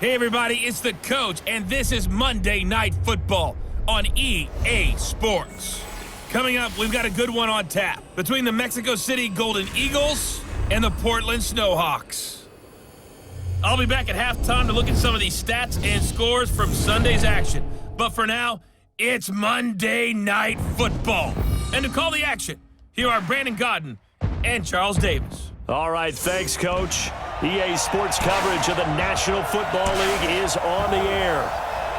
Hey everybody, it's the coach, and this is Monday Night Football on EA Sports. Coming up, we've got a good one on tap between the Mexico City Golden Eagles and the Portland Snowhawks. I'll be back at halftime to look at some of these stats and scores from Sunday's action. But for now, it's Monday Night Football. And to call the action, here are Brandon Godden and Charles Davis. All right, thanks, Coach. EA Sports coverage of the National Football League is on the air.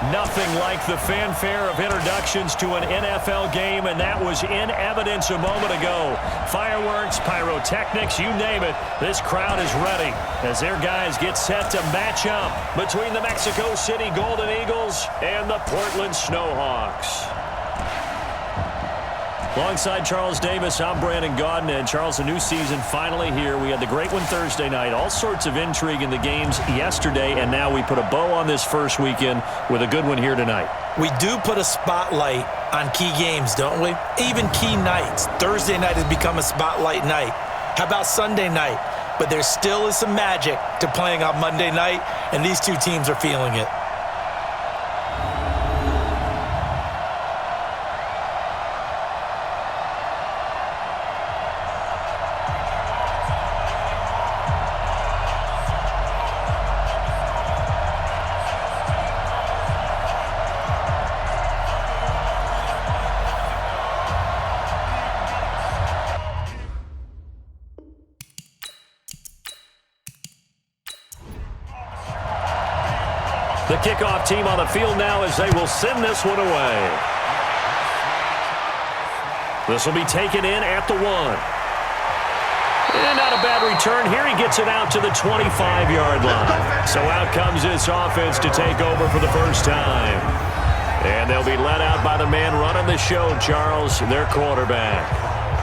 Nothing like the fanfare of introductions to an NFL game, and that was in evidence a moment ago. Fireworks, pyrotechnics, you name it, this crowd is ready as their guys get set to match up between the Mexico City Golden Eagles and the Portland Snowhawks. Alongside Charles Davis, I'm Brandon Godden. And Charles, a new season finally here. We had the great one Thursday night. All sorts of intrigue in the games yesterday, and now we put a bow on this first weekend with a good one here tonight. We do put a spotlight on key games, don't we? Even key nights. Thursday night has become a spotlight night. How about Sunday night? But there still is some magic to playing on Monday night, and these two teams are feeling it. The kickoff team on the field now as they will send this one away. This will be taken in at the 1. And not a bad return. Here he gets it out to the 25-yard line. So out comes this offense to take over for the first time. And they'll be led out by the man running the show, Charles, their quarterback.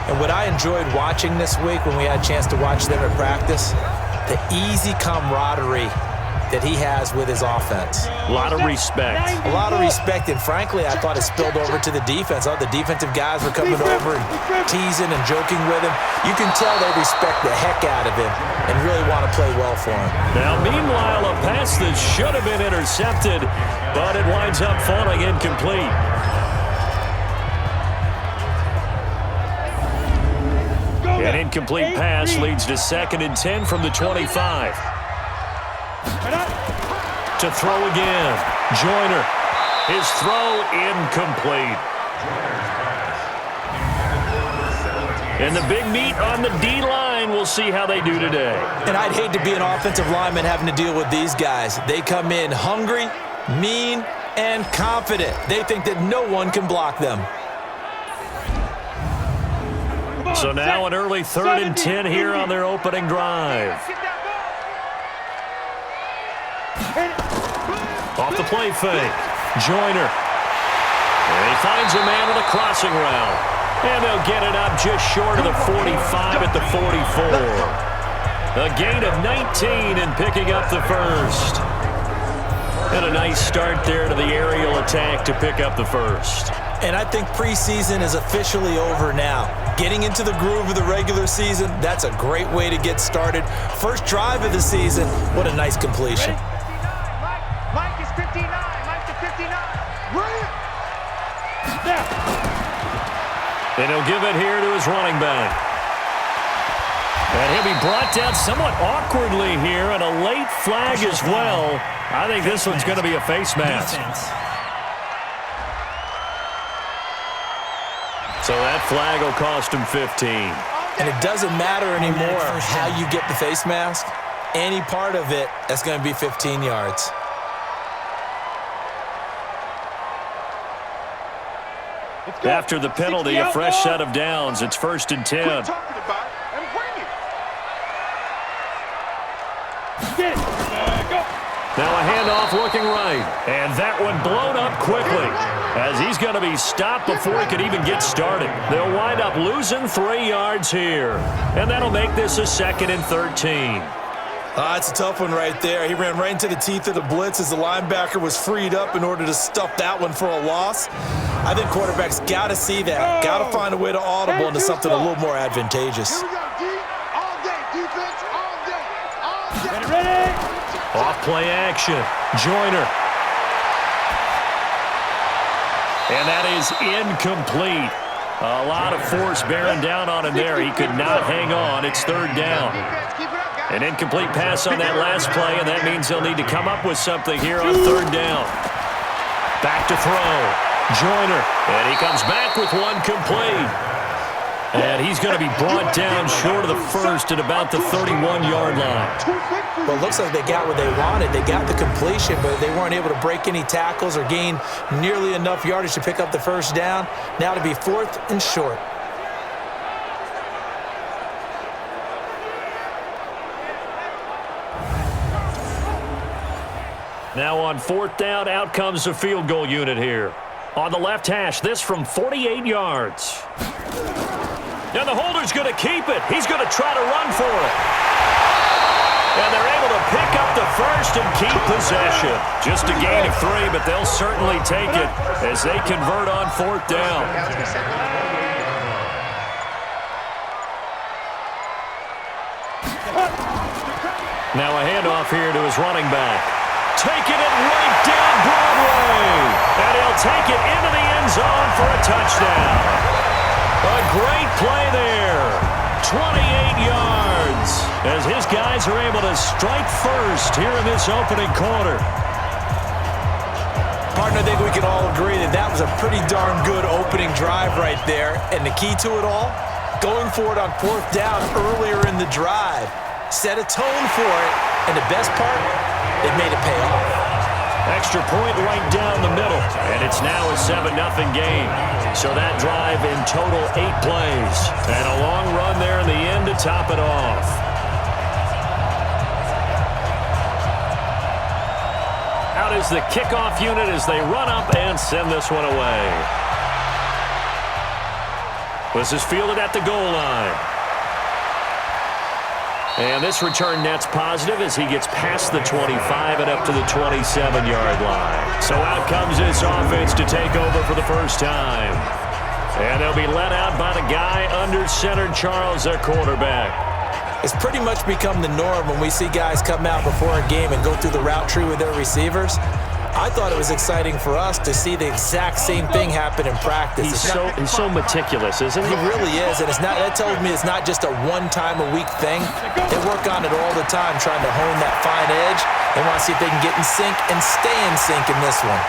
And what I enjoyed watching this week when we had a chance to watch them at practice, the easy camaraderie that he has with his offense. A lot of respect. A lot of respect, and frankly, I thought it spilled over to the defense. All the defensive guys were coming over and teasing and joking with him. You can tell they respect the heck out of him and really want to play well for him. Now, meanwhile, a pass that should have been intercepted, but it winds up falling incomplete. An incomplete pass leads to 2nd and 10 from the 25. To throw again. Joyner. His throw incomplete. And the big meat on the D-line. We'll see how they do today. And I'd hate to be an offensive lineman having to deal with these guys. They come in hungry, mean, and confident. They think that no one can block them. So now an early 3rd and 10 here on their opening drive. Off the play fake. Joyner. And he finds a man with a crossing route. And they'll get it up just short of the 45 at the 44. A gain of 19 and picking up the first. And a nice start there to the aerial attack to pick up the first. And I think preseason is officially over now. Getting into the groove of the regular season, that's a great way to get started. First drive of the season, what a nice completion. Mike is 59. Mike to 59. And he'll give it here to his running back. And he'll be brought down somewhat awkwardly here, and a late flag as well. I think this one's going to be a face mask. So that flag will cost him 15. And it doesn't matter anymore how you get the face mask. Any part of it, that's going to be 15 yards. After the penalty, a fresh set of downs. It's 1st and 10. Now a handoff looking right. And that one blown up quickly as he's going to be stopped before he could even get started. They'll wind up losing 3 yards here. And that'll make this a 2nd and 13. It's a tough one right there. He ran right into the teeth of the blitz as the linebacker was freed up in order to stuff that one for a loss. I think quarterbacks got to see that. Got to find a way to audible into something a little more advantageous. Here we go, D. All day. Defense, all day. All day. Off play action. Joyner. And that is incomplete. A lot of force bearing down on him there. He could not hang on. It's third down. An incomplete pass on that last play, and that means they'll need to come up with something here on third down. Back to throw. Joyner. And he comes back with one complete. And he's going to be brought down short of the first at about the 31-yard line. Well, it looks like they got what they wanted. They got the completion, but they weren't able to break any tackles or gain nearly enough yardage to pick up the first down. Now to be fourth and short. Now on fourth down, out comes the field goal unit here. On the left hash, this from 48 yards. And the holder's going to keep it. He's going to try to run for it. And they're able to pick up the first and keep possession. Just a gain of 3, but they'll certainly take it as they convert on fourth down. Now a handoff here to his running back. Taking it right down Broadway. And he'll take it into the end zone for a touchdown. A great play there. 28 yards as his guys are able to strike first here in this opening quarter. Partner, I think we can all agree that that was a pretty darn good opening drive right there. And the key to it all, going for it on fourth down earlier in the drive. Set a tone for it. And the best part, it made it pay off. Extra point right down the middle. And it's now a 7-0 game. So that drive in total 8 plays. And a long run there in the end to top it off. Out is the kickoff unit as they run up and send this one away. This is fielded at the goal line. And this return net's positive as he gets past the 25 and up to the 27-yard line. So out comes this offense to take over for the first time. And they'll be let out by the guy under center, Charles, their quarterback. It's pretty much become the norm when we see guys come out before a game and go through the route tree with their receivers. I thought it was exciting for us to see the exact same thing happen in practice. He's so meticulous, isn't he? He really is, and that tells me it's not just a one-time-a-week thing. They work on it all the time, trying to hone that fine edge. They want to see if they can get in sync and stay in sync in this one.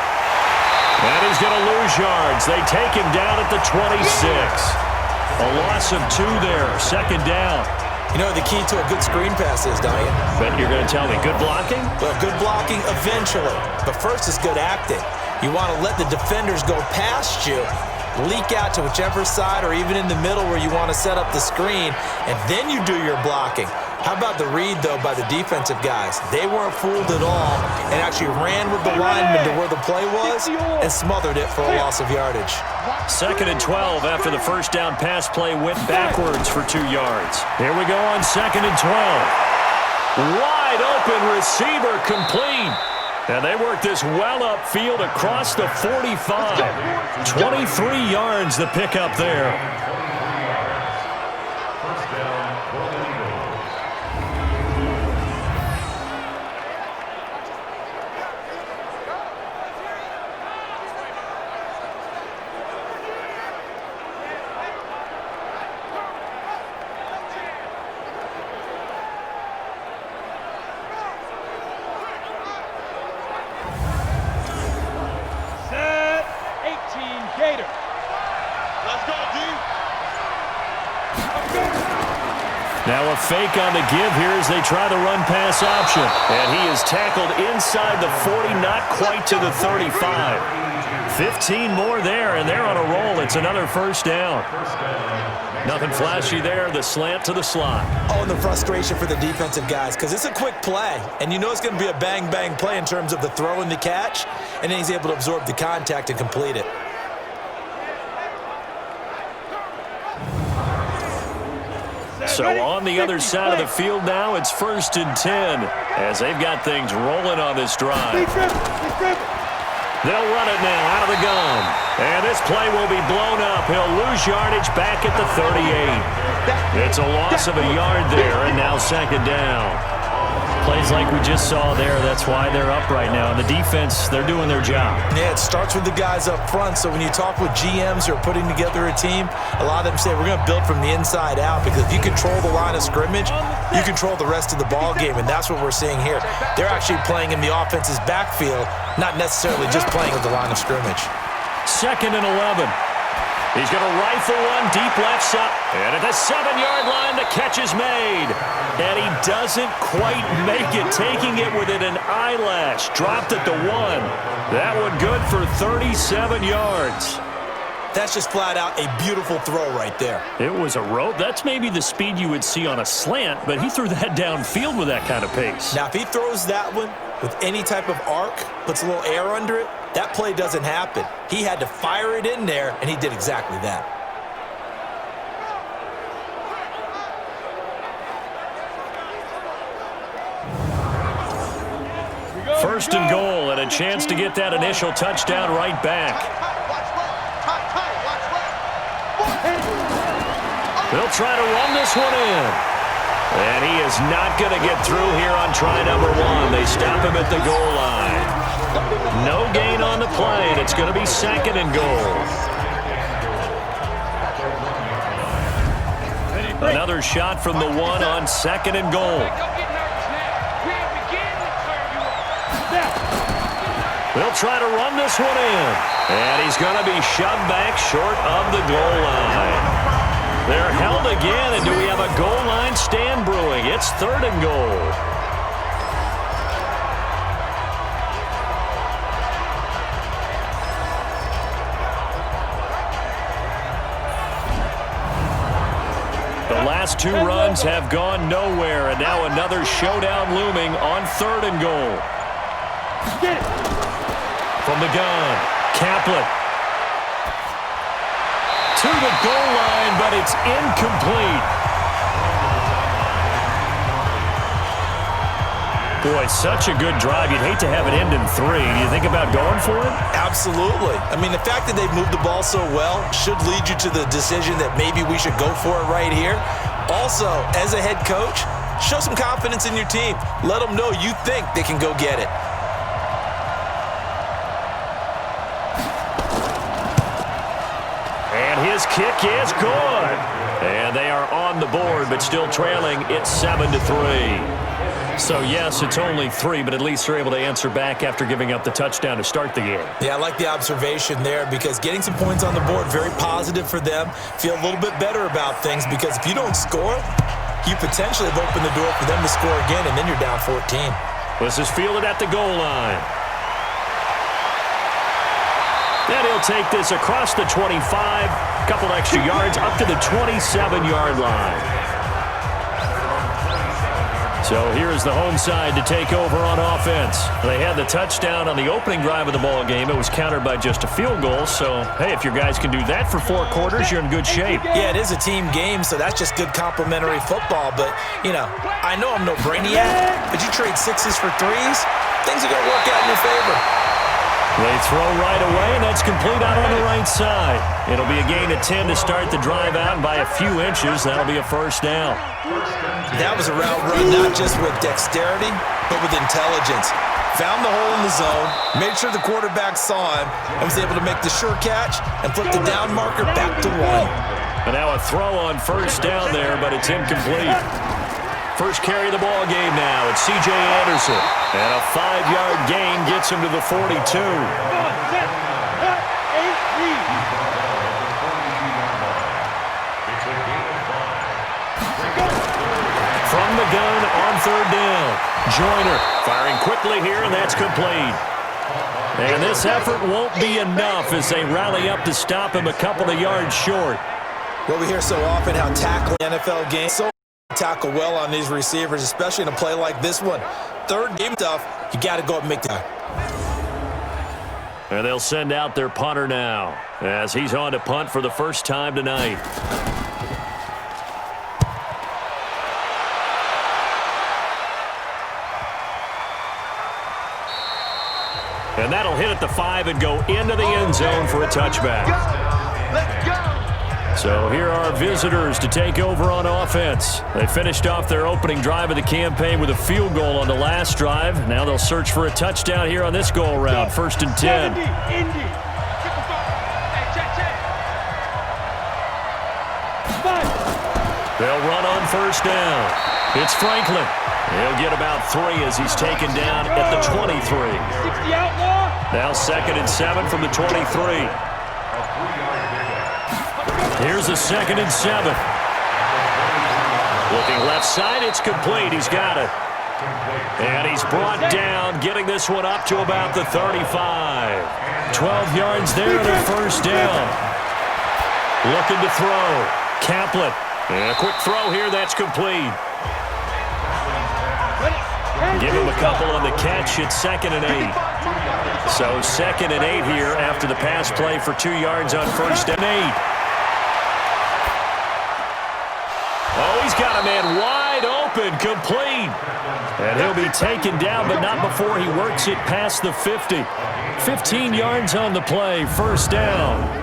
And he's going to lose yards. They take him down at the 26. A loss of 2 there, second down. You know what the key to a good screen pass is, don't you? But you're going to tell me good blocking? Well, good blocking eventually. But first is good acting. You want to let the defenders go past you, leak out to whichever side or even in the middle where you want to set up the screen, and then you do your blocking. How about the read, though, by the defensive guys? They weren't fooled at all and actually ran with the lineman to where the play was and smothered it for a loss of yardage. 2nd and 12 after the first down pass play went backwards for 2 yards. Here we go on 2nd and 12. Wide open receiver complete. And they work this well upfield across the 45. 23 yards the pickup there. Now a fake on the give here as they try the run-pass option. And he is tackled inside the 40, not quite to the 35. 15 more there, and they're on a roll. It's another first down. Nothing flashy there, the slant to the slot. Oh, and the frustration for the defensive guys, because it's a quick play. And you know it's going to be a bang-bang play in terms of the throw and the catch, and then he's able to absorb the contact and complete it. So on the other side of the field now, it's 1st and 10 as they've got things rolling on this drive. They'll run it now out of the gun. And this play will be blown up. He'll lose yardage back at the 38. It's a loss of a yard there, and now 2nd down. Plays like we just saw there, that's why they're up right now. And the defense, they're doing their job. Yeah, it starts with the guys up front. So when you talk with GMs who are putting together a team, a lot of them say we're going to build from the inside out, because if you control the line of scrimmage, you control the rest of the ball game, and that's what we're seeing here. They're actually playing in the offense's backfield, not necessarily just playing at the line of scrimmage. 2nd and 11. He's going to rifle one deep left side. And at the 7-yard line, the catch is made. And he doesn't quite make it, taking it within an eyelash. Dropped at the 1. That one good for 37 yards. That's just flat out a beautiful throw right there. It was a rope. That's maybe the speed you would see on a slant, but he threw that downfield with that kind of pace. Now, if he throws that one with any type of arc, puts a little air under it, that play doesn't happen. He had to fire it in there, and he did exactly that. First and goal, and a chance to get that initial touchdown right back. They'll try to run this one in. And he is not going to get through here on try number 1. They stop him at the goal line. No gain on the play, and it's going to be 2nd and goal. Another shot from the 1 on 2nd and goal. They'll try to run this one in. And he's going to be shoved back short of the goal line. They're held again, and do we have a goal line stand brewing? It's 3rd and goal. The last 2 runs have gone nowhere, and now another showdown looming on 3rd and goal. From the gun, Kaplan. To the goal line, but it's incomplete. Boy, such a good drive. You'd hate to have it end in 3. Do you think about going for it? Absolutely. I mean, the fact that they've moved the ball so well should lead you to the decision that maybe we should go for it right here. Also, as a head coach, show some confidence in your team. Let them know you think they can go get it. His kick is good. And they are on the board, but still trailing. It's 7-3. So, yes, it's only 3, but at least they're able to answer back after giving up the touchdown to start the game. Yeah, I like the observation there, because getting some points on the board, very positive for them. Feel a little bit better about things, because if you don't score, you potentially have opened the door for them to score again, and then you're down 14. This is fielded at the goal line. And he'll take this across the 25, a couple extra yards, up to the 27-yard line. So here's the home side to take over on offense. They had the touchdown on the opening drive of the ball game. It was countered by just a field goal. So, hey, if your guys can do that for 4 quarters, you're in good shape. Yeah, it is a team game, so that's just good complimentary football. But, you know, I know I'm no brainiac, but you trade 6s for 3s, things are going to work out in your favor. They throw right away, and that's complete out on the right side. It'll be a gain of 10 to start the drive out, and by a few inches, that'll be a first down. That was a route run not just with dexterity, but with intelligence. Found the hole in the zone, made sure the quarterback saw him, and was able to make the sure catch and flip the down marker back to 1. And now a throw on first down there, but it's incomplete. First carry of the ball game now. It's C.J. Anderson. And a 5-yard gain gets him to the 42. From the gun on 3rd down. Joyner firing quickly here, and that's complete. And this effort won't be enough as they rally up to stop him a couple of yards short. Well, we hear so often how tackling NFL games tackle well on these receivers, especially in a play like this one. 3rd game stuff, you got to go and make that. And they'll send out their punter now as he's on to punt for the first time tonight. And that'll hit at the 5 and go into the end zone for a touchback. Let's go. So here are visitors to take over on offense. They finished off their opening drive of the campaign with a field goal on the last drive. Now they'll search for a touchdown here on this go-around. 1st and 10. They'll run on 1st down. It's Franklin. He'll get about 3 as he's taken down at the 23. Now 2nd and 7 from the 23. Here's a 2nd and 7. Looking left side, it's complete. He's got it. And he's brought down, getting this one up to about the 35. 12 yards there to 1st down. Looking to throw. Kaplan. And a quick throw here, that's complete. Give him a couple on the catch. It's 2nd and 8. So 2nd and 8 here after the pass play for 2 yards on 1st and 8. Oh, he's got a man wide open, complete. And he'll be taken down, but not before he works it past the 50. 15 yards on the play, 1st down.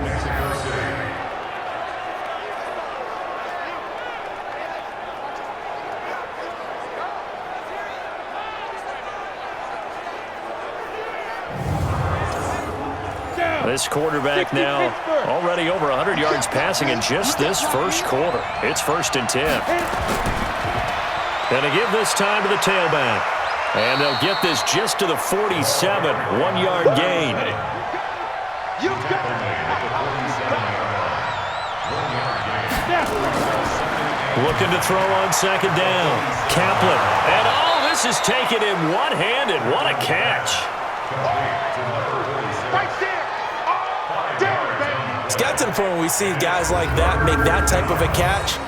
This quarterback now already over 100 yards passing in just this 1st quarter. It's 1st and 10. And to give this time to the tailback. And they'll get this just to the 47. 1-yard gain. Looking to throw on 2nd down. Kaplan. And this is taken in one-handed. What a catch. It's got to the point where we see guys like that make that type of a catch.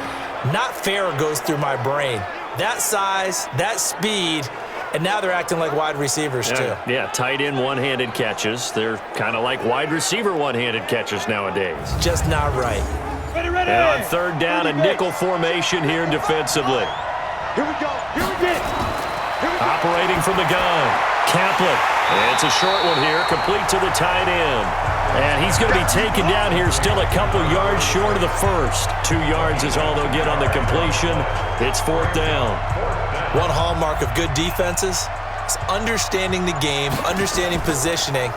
Not fair goes through my brain. That size, that speed, and now they're acting like wide receivers too. Yeah, tight end one-handed catches. They're kind of like wide receiver one-handed catches nowadays. Just not right. Ready. And on 3rd down, a nickel formation here defensively. Here we go. Here we get it. Operating from the gun. Kaplan. And it's a short one here, complete to the tight end. And he's going to be taken down here still a couple yards short of the 1st. 2 yards is all they'll get on the completion. It's 4th down. One hallmark of good defenses is understanding the game, understanding positioning,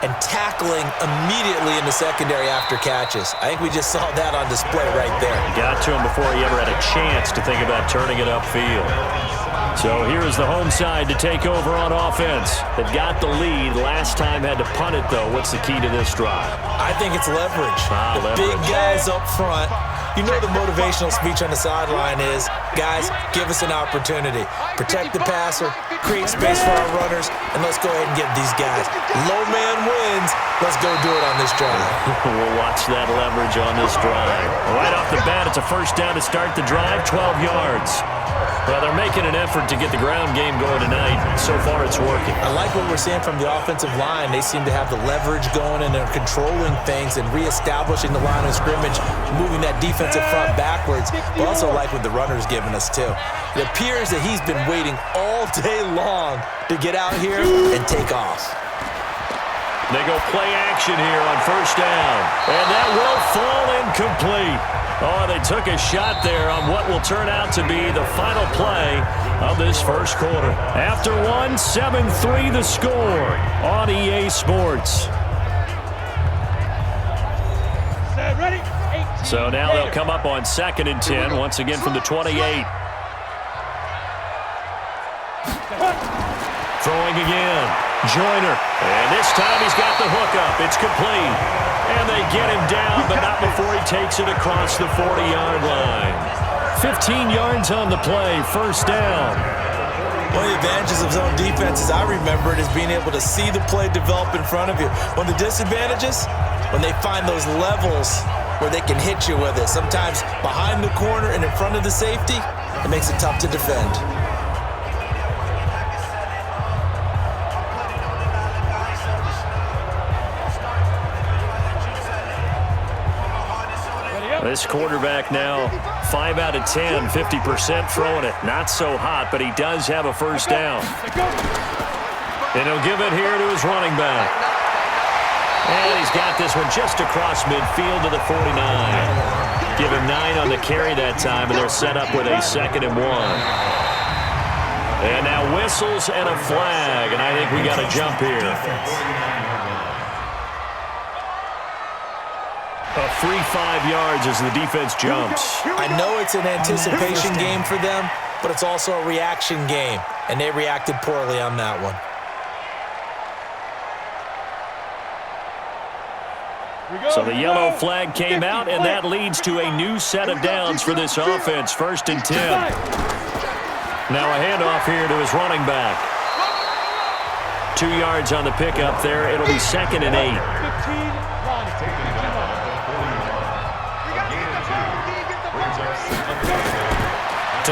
and tackling immediately in the secondary after catches. I think we just saw that on display right there. Got to him before he ever had a chance to think about turning it upfield. So here is the home side to take over on offense. They've got the lead. Last time had to punt it, though. What's the key to this drive? I think it's leverage. The big guys up front. You know the motivational speech on the sideline is, guys, give us an opportunity. Protect the passer, create space for our runners, and let's go ahead and get these guys. Low man wins. Let's go do it on this drive. We'll watch that leverage on this drive. Right off the bat, it's a 1st down to start the drive, 12 yards. Well, they're making an effort to get the ground game going tonight. So far, it's working. I like what we're seeing from the offensive line. They seem to have the leverage going, and they're controlling things and reestablishing the line of scrimmage, moving that defensive front backwards. But also like what the runner's giving us, too. It appears that he's been waiting all day long to get out here and take off. They go play action here on 1st down. And that will fall incomplete. Oh, they took a shot there on what will turn out to be the final play of this 1st quarter. After 1, 7-3 the score on EA Sports. Ready? So now they'll come up on 2nd and 10, once again from the 28. Throwing again. Joyner. And this time he's got the hook up. It's complete. And they get him down, but not before he takes it across the 40-yard line. 15 yards on the play, 1st down. One of the advantages of zone defense, as I remember it, is being able to see the play develop in front of you. One of the disadvantages, when they find those levels where they can hit you with it. Sometimes behind the corner and in front of the safety, it makes it tough to defend. This quarterback now 5 out of 10, 50% throwing it. Not so hot, but he does have a 1st down. And he'll give it here to his running back. And he's got this one just across midfield to the 49. give him 9 on the carry that time, and they're set up with a 2nd and 1. And now whistles and a flag, and I think we got a jump here. A free 5 yards as the defense jumps. I know it's an anticipation game for them, but it's also a reaction game, and they reacted poorly on that one. So the yellow flag came out, and that leads to a new set of downs for this offense. 1st and 10. Now a handoff here to his running back. 2 yards on the pickup there. It'll be 2nd and 8.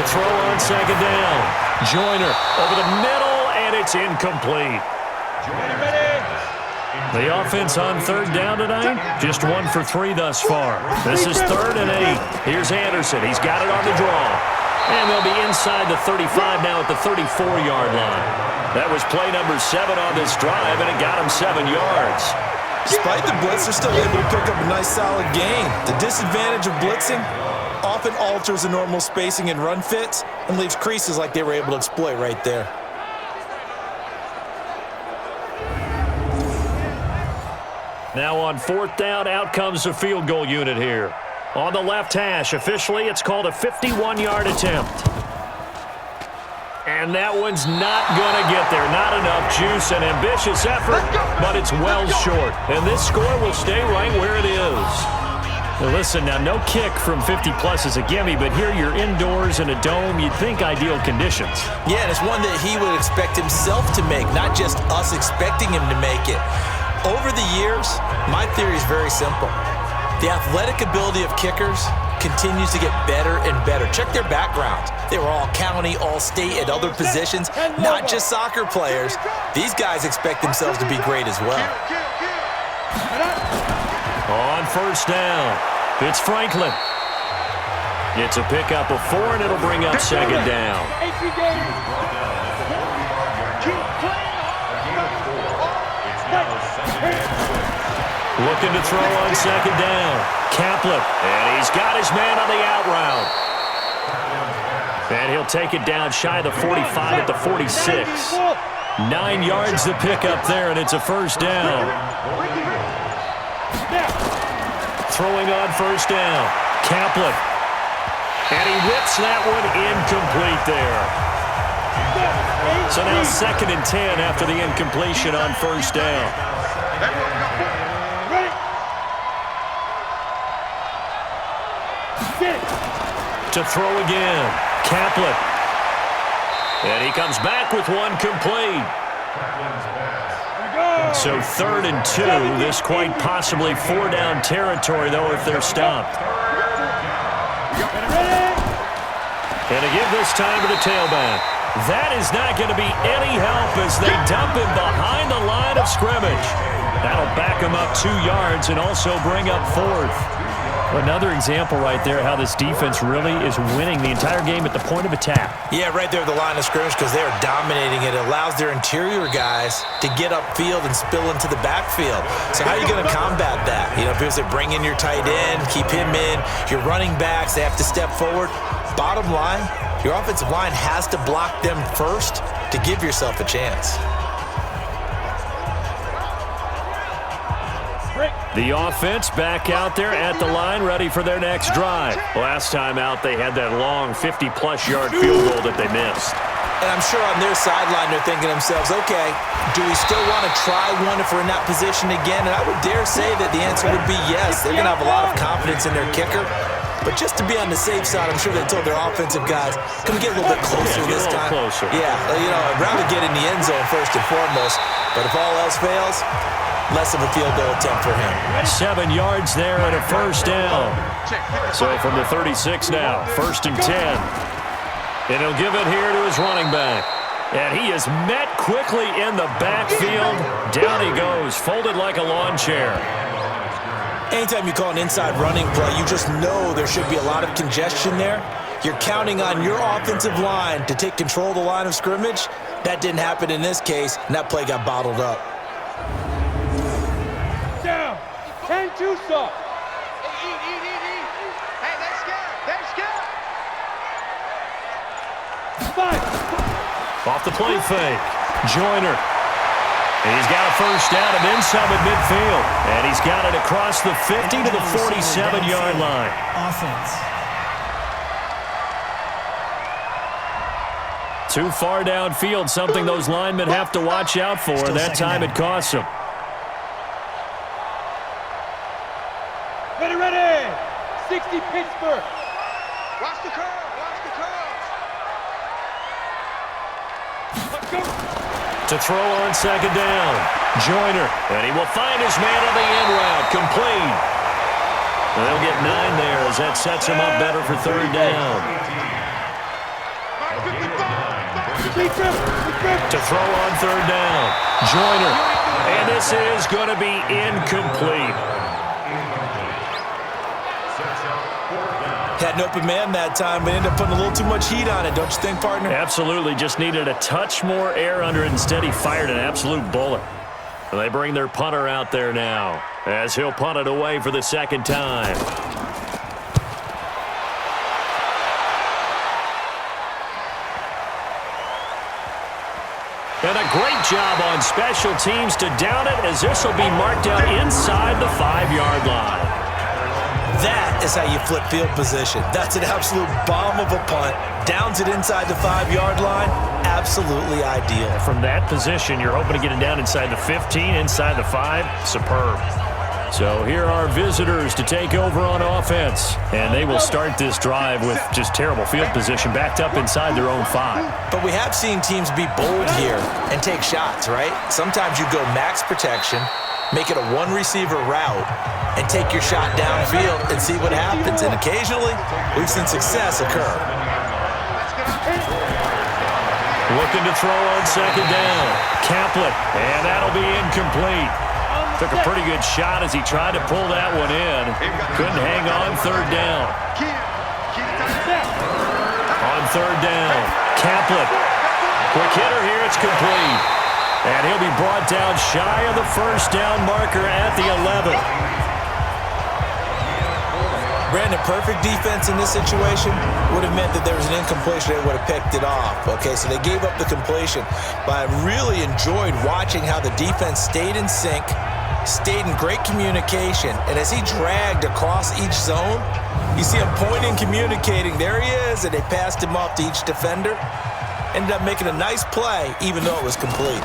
To throw on 2nd down. Joyner over the middle, and it's incomplete. The offense on 3rd down tonight, just 1 for 3 thus far. This is 3rd and 8. Here's Anderson. He's got it on the draw. And they'll be inside the 35 now at the 34-yard line. That was play number 7 on this drive, and it got him 7 yards. Despite the blitz, they're still able to pick up a nice, solid gain. The disadvantage of blitzing often alters the normal spacing and run fits and leaves creases like they were able to exploit right there. Now on 4th down, out comes the field goal unit here. On the left hash, officially, it's called a 51-yard attempt. And that one's not going to get there. Not enough juice, an ambitious effort, but it's well short. And this score will stay right where it is. Now listen, now no kick from 50-plus is a gimme, but here you're indoors in a dome. You'd think ideal conditions. Yeah, and it's one that he would expect himself to make, not just us expecting him to make it. Over the years, my theory is very simple. The athletic ability of kickers continues to get better and better. Check their backgrounds. They were all county, all state, at other positions, not just soccer players. These guys expect themselves to be great as well. On 1st down, it's Franklin. It's a pickup of 4, and it'll bring up 2nd down. Looking to throw on 2nd down. Kaplan, and he's got his man on the out route. And he'll take it down shy of the 45 at the 46. 9 yards to pick up there, and it's a 1st down. Throwing on 1st down. Kaplan. And he whips that one incomplete there. So now 2nd and 10 after the incompletion on 1st down. To throw again. Kaplan. And he comes back with one complete. So 3rd and 2. This quite possibly 4-down territory, though, if they're stopped. And to give this time to the tailback. That is not going to be any help as they dump him behind the line of scrimmage. That'll back him up 2 yards and also bring up 4th. Another example right there how this defense really is winning the entire game at the point of attack. Yeah, right there at the line of scrimmage because they are dominating it. It allows their interior guys to get upfield and spill into the backfield. So how are you going to combat that? You know, because they bring in your tight end, keep him in. Your running backs, they have to step forward. Bottom line, your offensive line has to block them first to give yourself a chance. The offense back out there at the line, ready for their next drive. Last time out, they had that long 50-plus yard field goal that they missed. And I'm sure on their sideline, they're thinking to themselves, okay, do we still want to try one if we're in that position again? And I would dare say that the answer would be yes. They're going to have a lot of confidence in their kicker. But just to be on the safe side, I'm sure they told their offensive guys, can we get a little bit closer this time? Closer. Yeah, you know, I'd rather get in the end zone first and foremost. But if all else fails, less of a field goal attempt for him. 7 yards there and a 1st down. So from the 36 now, 1st and 10. And he'll give it here to his running back. And he is met quickly in the backfield. Down he goes, folded like a lawn chair. Anytime you call an inside running play, you just know there should be a lot of congestion there. You're counting on your offensive line to take control of the line of scrimmage. That didn't happen in this case, and that play got bottled up. Down. 10-2 stop. Off the play fake. Joyner. And he's got a first down and then some at midfield. And he's got it across the 50 to the 47-yard line. Offense. Too far downfield, something those linemen have to watch out for. That time it costs them. Ready. 60 Pittsburgh. Watch the curve. Let's go. To throw on second down. Joyner. And he will find his man on the end route. Complete. And they'll get 9 there as that sets him up better for third down. To throw on third down. Joyner. And this is going to be incomplete. Had an open man that time, but ended up putting a little too much heat on it, don't you think, partner? Absolutely. Just needed a touch more air under it. Instead, he fired an absolute bullet. And they bring their punter out there now as he'll punt it away for the second time. And a great job on special teams to down it, as this will be marked out inside the 5-yard line. That is how you flip field position. That's an absolute bomb of a punt. Downs it inside the 5-yard line. Absolutely ideal. From that position, you're hoping to get it down inside the 15, inside the 5. Superb. So here are visitors to take over on offense. And they will start this drive with just terrible field position backed up inside their own 5. But we have seen teams be bold here and take shots, right? Sometimes you go max protection, make it a one-receiver route, and take your shot downfield and see what happens. And occasionally, we've seen success occur. Looking to throw on second down. Kaplan, and that'll be incomplete. Took a pretty good shot as he tried to pull that one in. Couldn't hang on third down. On third down, Kaplan. Quick hitter here, it's complete. And he'll be brought down shy of the first down marker at the 11. Brandon, perfect defense in this situation would have meant that there was an incompletion. They would have picked it off. Okay, so they gave up the completion. But I really enjoyed watching how the defense stayed in sync, stayed in great communication. And as he dragged across each zone, you see him pointing, communicating. There he is, and they passed him off to each defender. Ended up making a nice play, even though it was complete.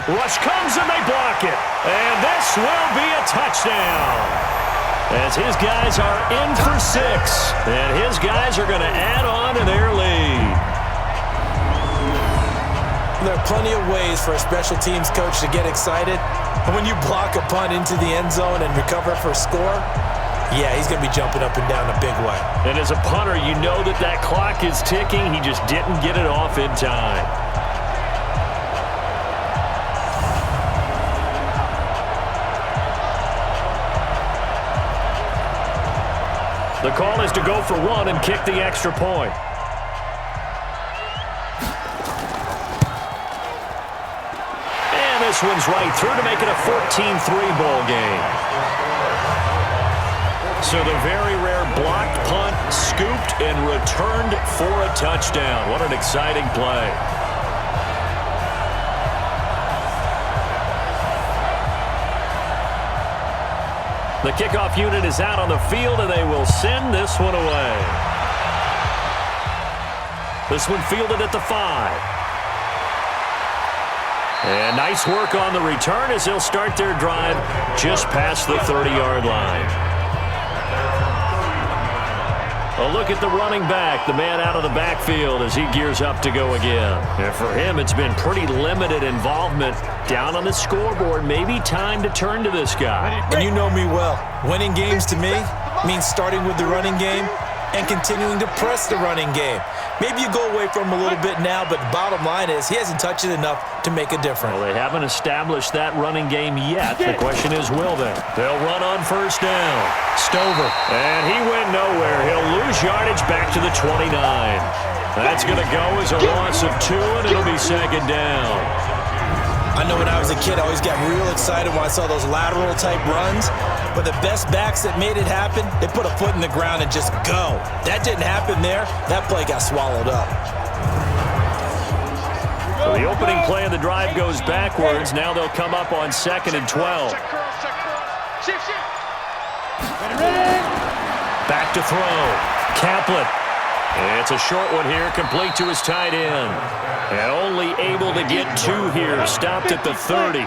Rush comes and they block it. And this will be a touchdown. As his guys are in for 6. And his guys are going to add on to their lead. There are plenty of ways for a special teams coach to get excited. And when you block a punt into the end zone and recover for a score, yeah, he's going to be jumping up and down a big way. And as a punter, you know that that clock is ticking. He just didn't get it off in time. The call is to go for 1 and kick the extra point. And this one's right through to make it a 14-3 ball game. So the very rare blocked punt scooped and returned for a touchdown. What an exciting play. The kickoff unit is out on the field, and they will send this one away. This one fielded at the 5. And nice work on the return as they'll start their drive just past the 30-yard line. A look at the running back, the man out of the backfield as he gears up to go again. And for him, it's been pretty limited involvement down on the scoreboard. Maybe time to turn to this guy. And you know me well. Winning games to me means starting with the running game and continuing to press the running game. Maybe you go away from him a little bit now, but the bottom line is he hasn't touched it enough to make a difference. Well, they haven't established that running game yet. The question is, will they? They'll run on first down. Stover. And he went nowhere. He'll lose yardage back to the 29. That's going to go as a loss of 2, and it'll be second down. I know when I was a kid, I always got real excited when I saw those lateral-type runs. But the best backs that made it happen, they put a foot in the ground and just go. That didn't happen there. That play got swallowed up. So the opening play of the drive goes backwards. Now they'll come up on 2nd and 12. Back to throw. Kaplan. It's a short one here, complete to his tight end. And only able to get 2 here, stopped at the 30.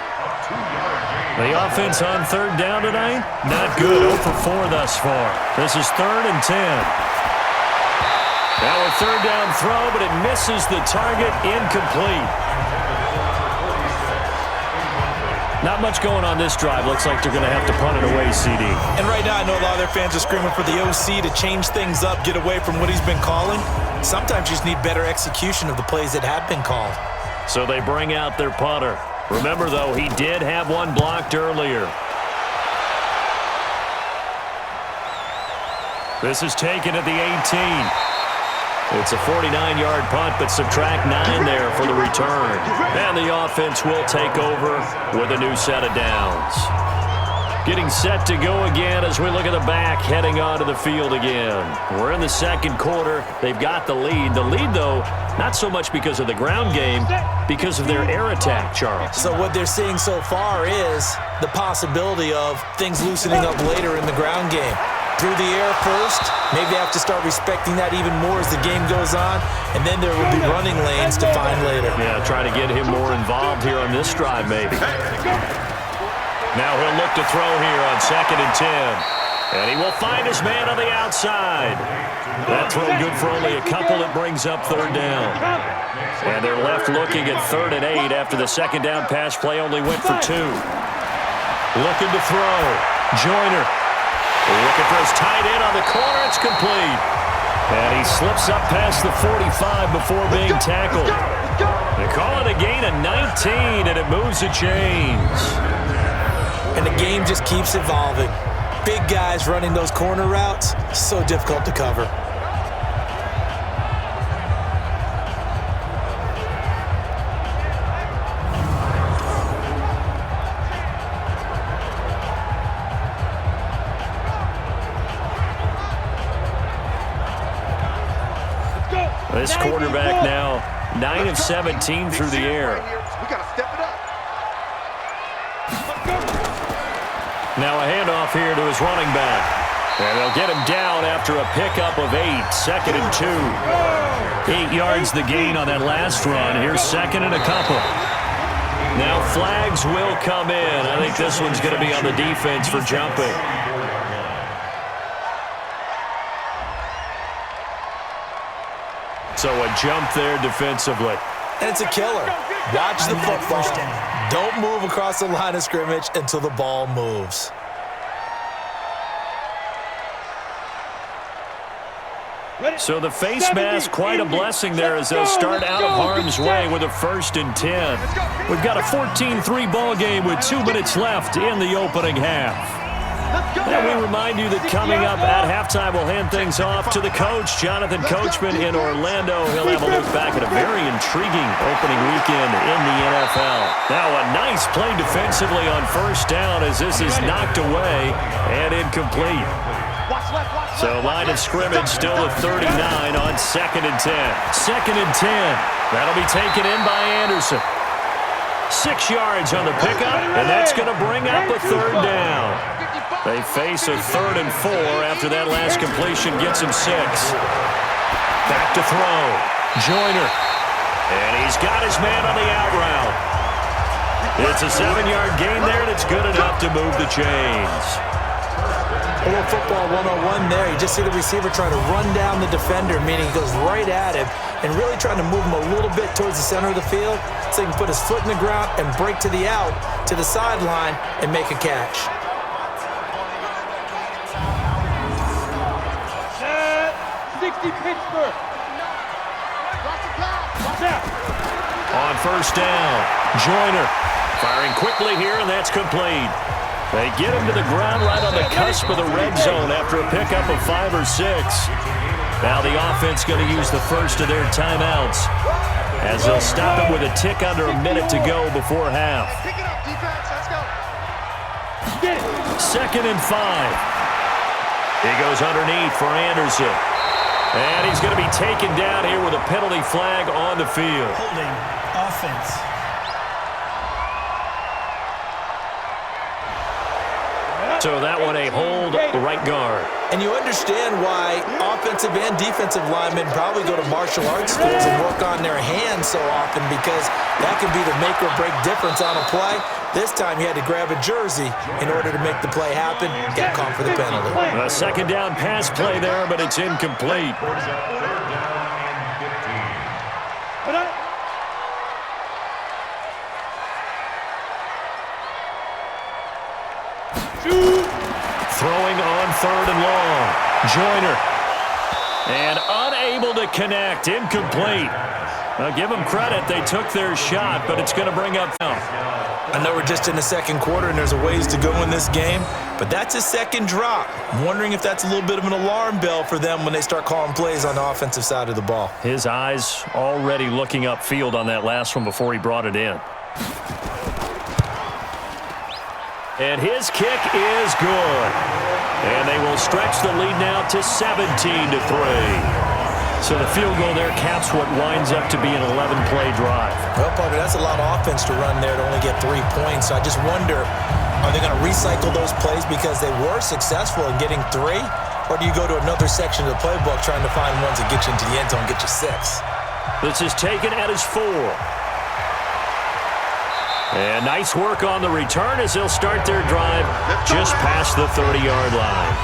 The offense on 3rd down tonight? Not good, 0 for 4 thus far. This is 3rd and 10. Now a 3rd down throw, but it misses the target, incomplete. Not much going on this drive. Looks like they're going to have to punt it away, CD. And right now I know a lot of their fans are screaming for the OC to change things up, get away from what he's been calling. Sometimes you just need better execution of the plays that have been called. So they bring out their punter. Remember, though, he did have one blocked earlier. This is taken at the 18. It's a 49-yard punt, but subtract 9 there for the return. And the offense will take over with a new set of downs. Getting set to go again as we look at the back, heading onto the field again. We're in the 2nd quarter. They've got the lead. The lead, though, not so much because of the ground game, because of their air attack, Charles. So what they're seeing so far is the possibility of things loosening up later in the ground game. Through the air first, maybe have to start respecting that even more as the game goes on, and then there will be running lanes to find later. Yeah, trying to get him more involved here on this drive, maybe. Now he'll look to throw here on 2nd and 10. And he will find his man on the outside. That throw good for only a couple. It brings up 3rd down. And they're left looking at 3rd and 8 after the 2nd down pass play only went for 2. Looking to throw. Joyner. Looking for his tight end on the corner. It's complete. And he slips up past the 45 before being tackled. They call it a gain of 19, and it moves the chains. And the game just keeps evolving. Big guys running those corner routes, so difficult to cover. This quarterback now 9 of 17 through the air. We got to step it up. Now a handoff here to his running back. And they'll get him down after a pickup of 8, 2nd and 2. 8 yards the gain on that last run. Here's 2nd and a couple. Now flags will come in. I think this one's going to be on the defense for jumping. So a jump there defensively. And it's a killer. Watch the football. Don't move across the line of scrimmage until the ball moves. So the face mask, quite a blessing there as they'll start out of harm's way with a 1st and 10. We've got a 14-3 ball game with 2 minutes left in the opening half. And we remind you that coming up at halftime, we'll hand things off to the coach, Jonathan Coachman in Orlando. He'll have a look back at a very intriguing opening weekend in the NFL. Now a nice play defensively on 1st down as this is knocked away and incomplete. So line of scrimmage still at 39 on 2nd and 10. 2nd and 10. That'll be taken in by Anderson. 6 yards on the pickup, and that's going to bring up a 3rd down. They face a 3rd and 4 after that last completion gets him 6. Back to throw. Joyner. And he's got his man on the out route. It's a 7-yard gain there, and it's good enough to move the chains. A little football 101 there. You just see the receiver trying to run down the defender, meaning he goes right at him and really trying to move him a little bit towards the center of the field so he can put his foot in the ground and break to the out, to the sideline, and make a catch. 60 Pittsburgh. On 1st down, Joyner firing quickly here, and that's complete. They get him to the ground right on the cusp of the red zone after a pickup of 5 or 6. Now the offense going to use the first of their timeouts as they'll stop it with a tick under a minute to go before half. Pick it up, defense. Let's go. 2nd and 5. He goes underneath for Anderson. And he's going to be taken down here with a penalty flag on the field. Holding offense. So that one a hold right guard. And you understand why offensive and defensive linemen probably go to martial arts schools and work on their hands so often, because that can be the make or break difference on a play. This time he had to grab a jersey in order to make the play happen. Got caught for the penalty. A second down pass play there, but it's incomplete. Throwing on 3rd and long. Joyner. And unable to connect. Incomplete. Give them credit. They took their shot, but it's going to bring up now. I know we're just in the second quarter and there's a ways to go in this game, but that's a second drop. I'm wondering if that's a little bit of an alarm bell for them when they start calling plays on the offensive side of the ball. His eyes already looking upfield on that last one before he brought it in. And his kick is good. And they will stretch the lead now to 17-3. So the field goal there caps what winds up to be an 11-play drive. Well, Parker, that's a lot of offense to run there to only get 3 points. So I just wonder, are they going to recycle those plays because they were successful in getting 3? Or do you go to another section of the playbook trying to find ones that get you into the end zone and get you 6? This is taken at his 4. And nice work on the return as they'll start their drive just past the 30-yard line.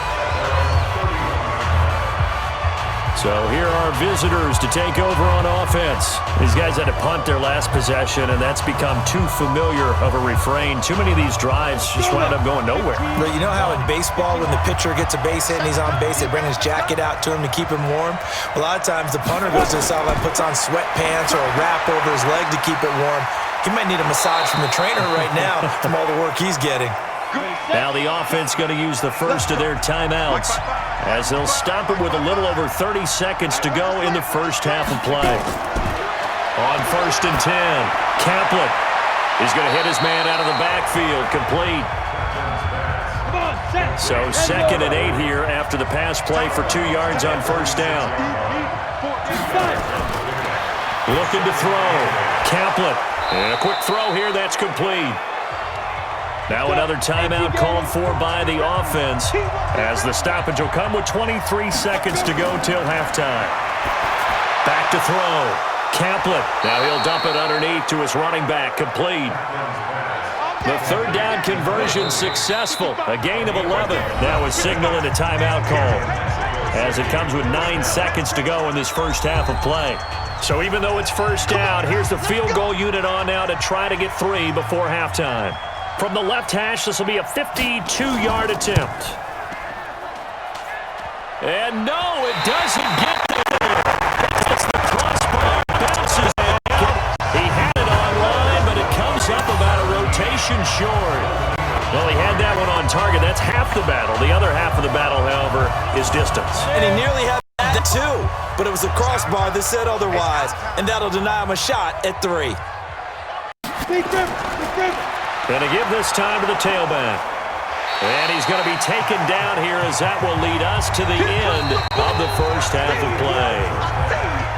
So here are visitors to take over on offense. These guys had to punt their last possession, and that's become too familiar of a refrain. Too many of these drives just wound up going nowhere. But you know how in baseball, when the pitcher gets a base hit and he's on base, they bring his jacket out to him to keep him warm? A lot of times the punter goes to the sideline, puts on sweatpants or a wrap over his leg to keep it warm. He might need a massage from the trainer right now from all the work he's getting. Now the offense going to use the first of their timeouts as they'll stop it with a little over 30 seconds to go in the first half of play. On 1st and 10, Kaplan is going to hit his man out of the backfield, complete. So 2nd and 8 here after the pass play for 2 yards on 1st down. Looking to throw, Kaplan. And a quick throw here, that's complete. Now another timeout called for by the offense as the stoppage will come with 23 seconds to go till halftime. Back to throw. Kaplan. Now he'll dump it underneath to his running back. Complete. The 3rd down conversion successful. A gain of 11. Now a signal and a timeout call as it comes with 9 seconds to go in this first half of play. So even though it's 1st down, here's the field goal unit on now to try to get 3 before halftime. From the left hash, this will be a 52-yard attempt. And no, it doesn't get there. It's the crossbar, bounces back. He had it on line, but it comes up about a rotation short. Well, he had that one on target. That's half the battle. The other half of the battle, however, is distance. And he nearly had that too, but it was the crossbar that said otherwise, and that'll deny him a shot at 3. Going to give this time to the tailback. And he's going to be taken down here as that will lead us to the end of the first half of play.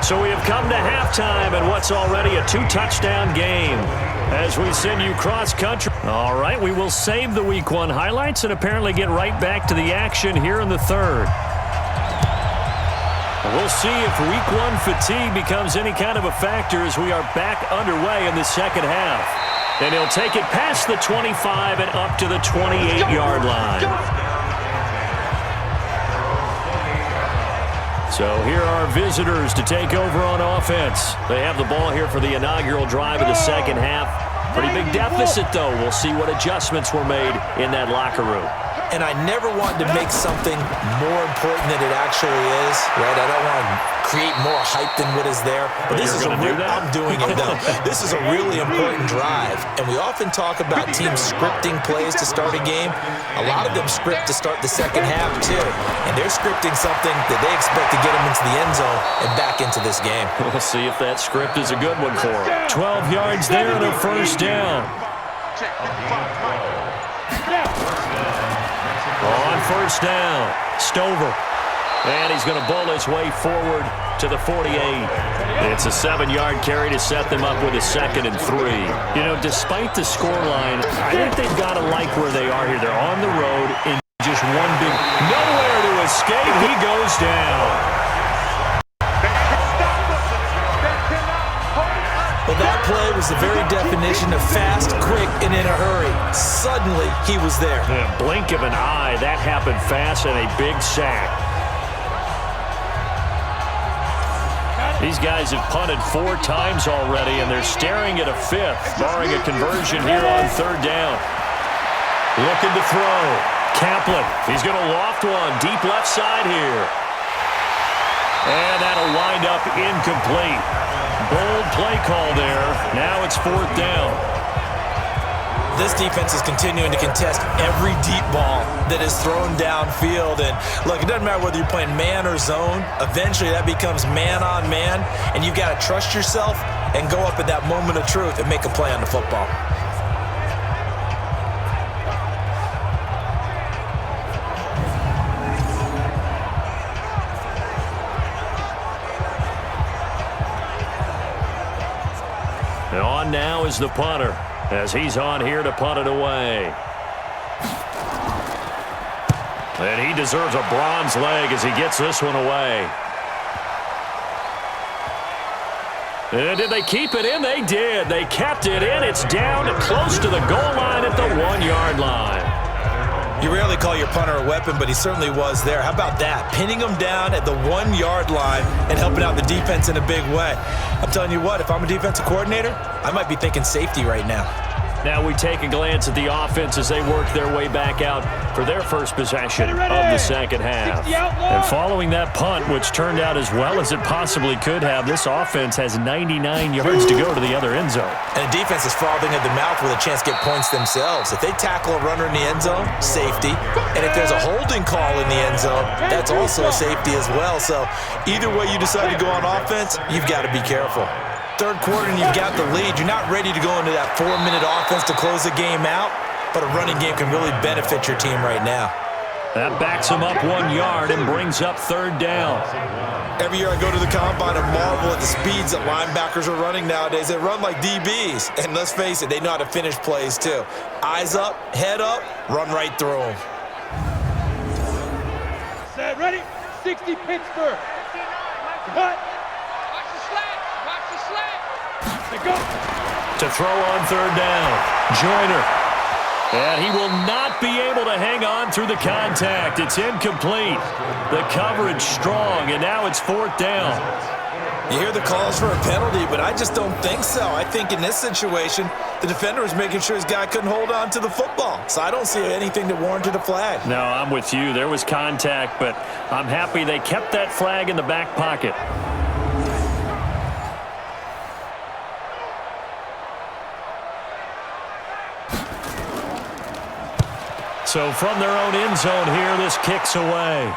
So we have come to halftime and what's already a 2-touchdown game as we send you cross-country. All right, we will save the Week 1 highlights and apparently get right back to the action here in the 3rd. We'll see if Week 1 fatigue becomes any kind of a factor as we are back underway in the second half. And he'll take it past the 25 and up to the 28-yard line. So here are visitors to take over on offense. They have the ball here for the inaugural drive of the second half. Pretty big deficit, though. We'll see what adjustments were made in that locker room. And I never want to make something more important than it actually is, right? I don't want to create more hype than what is there. But this is I'm doing it, though. This is a really important drive. And we often talk about teams scripting plays to start a game. A lot of them script to start the second half, too. And they're scripting something that they expect to get them into the end zone and back into this game. We'll see if that script is a good one for them. 12 yards there and a 1st down. On 1st down, Stover. And he's going to bowl his way forward to the 48. It's a 7-yard carry to set them up with a 2nd and 3. You know, despite the scoreline, I think they've got to like where they are here. They're on the road in just one big... Nowhere to escape. He goes down. Well, that play was the very definition of fast, quick, and in a hurry. Suddenly, he was there. In a blink of an eye, that happened fast and a big sack. These guys have punted 4 times already, and they're staring at a 5th, barring a conversion here on 3rd down. Looking to throw. Kaplan, he's going to loft one deep left side here. And that'll wind up incomplete. Bold play call there. Now it's 4th down. This defense is continuing to contest every deep ball that is thrown downfield. And look, it doesn't matter whether you're playing man or zone. Eventually, that becomes man on man. And you've got to trust yourself and go up at that moment of truth and make a play on the football. And on now is the punter, as he's on here to punt it away. And he deserves a bronze leg as he gets this one away. And did they keep it in? They did. They kept it in. It's down close to the goal line at the 1-yard line. You rarely call your punter a weapon, but he certainly was there. How about that? Pinning him down at the 1-yard line and helping out the defense in a big way. I'm telling you what, if I'm a defensive coordinator, I might be thinking safety right now. Now we take a glance at the offense as they work their way back out for their first possession of the second half. And following that punt, which turned out as well as it possibly could have, this offense has 99 yards to go to the other end zone. And the defense is frothing at the mouth with a chance to get points themselves. If they tackle a runner in the end zone, safety. And if there's a holding call in the end zone, that's also a safety as well. So either way you decide to go on offense, you've got to be careful. Third quarter and you've got the lead. You're not ready to go into that 4-minute offense to close the game out, but a running game can really benefit your team right now. That backs them up 1 yard and brings up 3rd down. Every year I go to the combine and marvel at the speeds that linebackers are running nowadays. They run like DBs, and let's face it, they know how to finish plays too. Eyes up, head up, run right through them. Set, ready? 60 Pittsburgh. Cut. Go. To throw on 3rd down. Joyner. And he will not be able to hang on through the contact. It's incomplete. The coverage strong, and now it's 4th down. You hear the calls for a penalty, but I just don't think so. I think in this situation, the defender was making sure his guy couldn't hold on to the football. So I don't see anything that warranted a flag. No, I'm with you. There was contact, but I'm happy they kept that flag in the back pocket. So from their own end zone here, this kicks away.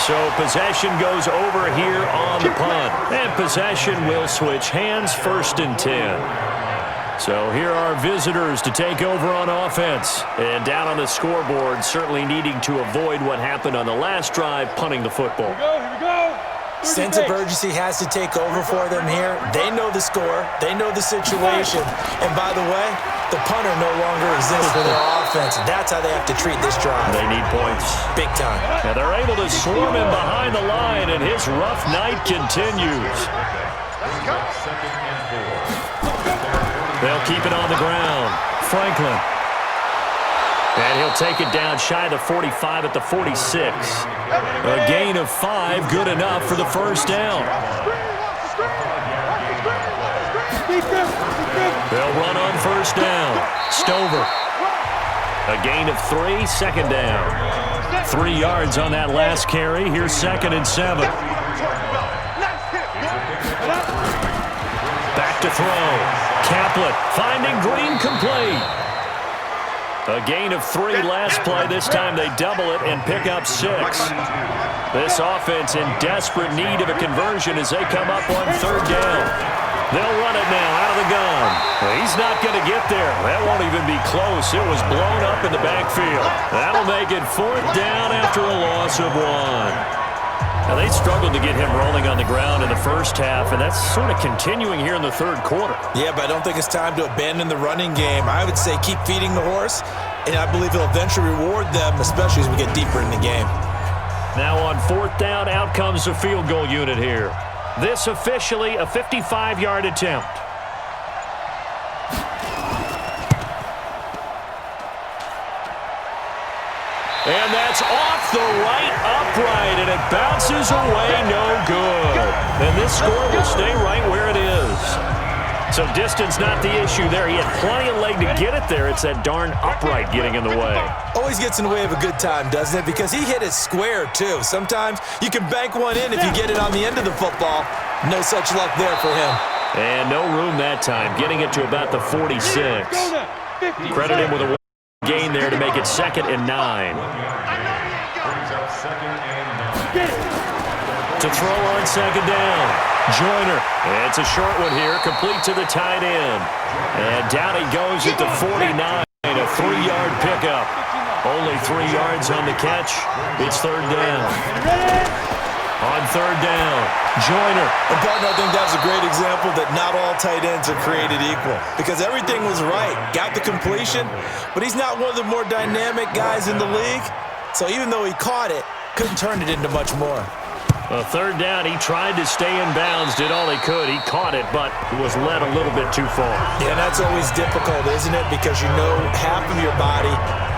So possession goes over here on the punt. And possession will switch hands, 1st and 10. So here are visitors to take over on offense. And down on the scoreboard, certainly needing to avoid what happened on the last drive, punting the football. Here we go. Sense of urgency has to take over for them here. They know the score. They know the situation. And by the way, the punter no longer exists for their offense. That's how they have to treat this drive. They need points. Big time. And they're able to swarm him behind the line, and his rough night continues. They'll keep it on the ground. Franklin. And he'll take it down shy of the 45 at the 46. A gain of 5, good enough for the 1st down. They'll run on 1st down. Stover. A gain of 3, 2nd down. 3 yards on that last carry. Here's 2nd and 7. Back to throw. Kaplan finding Green complete. A gain of 3 last play. This time they double it and pick up 6. This offense in desperate need of a conversion as they come up on 3rd down. They'll run it now out of the gun. He's not going to get there. That won't even be close. It was blown up in the backfield. That'll make it 4th down after a loss of 1. Now, they struggled to get him rolling on the ground in the first half, and that's sort of continuing here in the third quarter. Yeah, but I don't think it's time to abandon the running game. I would say keep feeding the horse, and I believe it'll eventually reward them, especially as we get deeper in the game. Now on 4th down, out comes the field goal unit here. This officially a 55-yard attempt. And that's off the right upright, and it bounces away no good. And this score will stay right where it is. So distance not the issue there. He had plenty of leg to get it there. It's that darn upright getting in the way. Always gets in the way of a good time, doesn't it? Because he hit it square, too. Sometimes you can bank one in if you get it on the end of the football. No such luck there for him. And no room that time, getting it to about the 46. Credit him with a gain there to make it 2nd and 9. To throw on 2nd down. Joyner. It's a short one here, complete to the tight end. And down he goes at the 49. A 3-yard pickup. Only 3 yards on the catch. It's 3rd down. On 3rd down, Joyner. And partner, I think that was a great example that not all tight ends are created equal. Because everything was right. Got the completion, but he's not one of the more dynamic guys in the league. So even though he caught it, couldn't turn it into much more. Well, 3rd down, he tried to stay in bounds, did all he could. He caught it, but was led a little bit too far. Yeah, and that's always difficult, isn't it? Because you know half of your body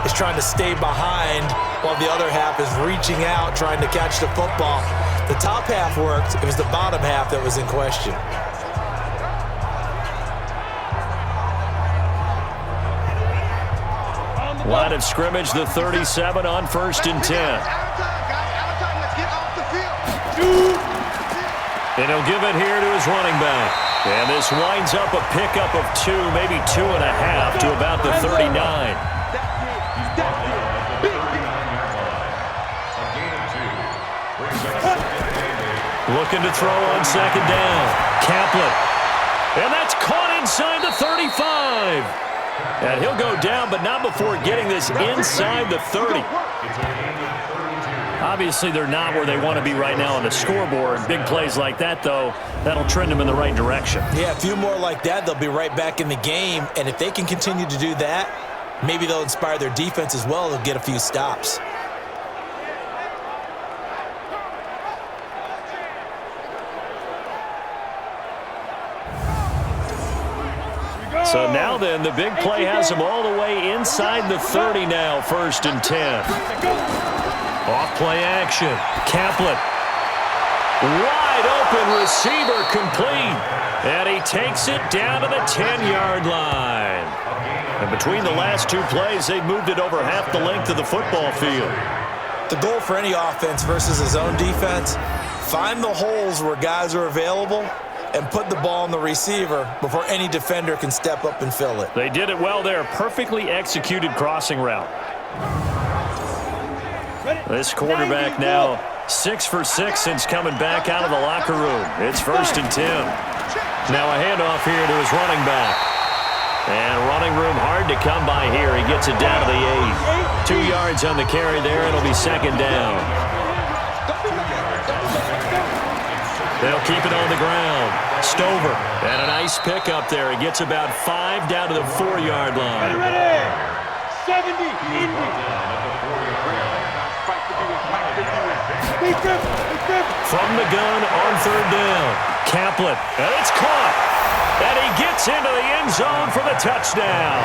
is trying to stay behind while the other half is reaching out, trying to catch the football. The top half worked. It was the bottom half that was in question. Line of scrimmage, the 37 on 1st and 10. And he'll give it here to his running back. And this winds up a pickup of 2, maybe 2.5 to about the 39. Looking to throw on 2nd down. Kaplan. And that's caught inside the 35. And he'll go down, but not before getting this inside the 30. Obviously, they're not where they want to be right now on the scoreboard. Big plays like that, though, that'll trend them in the right direction. Yeah, a few more like that, they'll be right back in the game. And if they can continue to do that, maybe they'll inspire their defense as well. They'll get a few stops. So now then, the big play has them all the way inside the 30 now, 1st and 10. Off play action. Kaplan. Wide open receiver complete. And he takes it down to the 10-yard line. And between the last 2 plays, they moved it over half the length of the football field. The goal for any offense versus his own defense, find the holes where guys are available and put the ball on the receiver before any defender can step up and fill it. They did it well there. Perfectly executed crossing route. This quarterback now 6 for 6 since coming back out of the locker room. It's 1st and 10. Now a handoff here to his running back. And running room hard to come by here. He gets it down to the 8. 2 yards on the carry there. It'll be 2nd down. They'll keep it on the ground. Stover, and a nice pick up there. He gets about 5 down to the 4-yard line. 70, Indy. From the gun on 3rd down. Kaplan, and it's caught. And he gets into the end zone for the touchdown.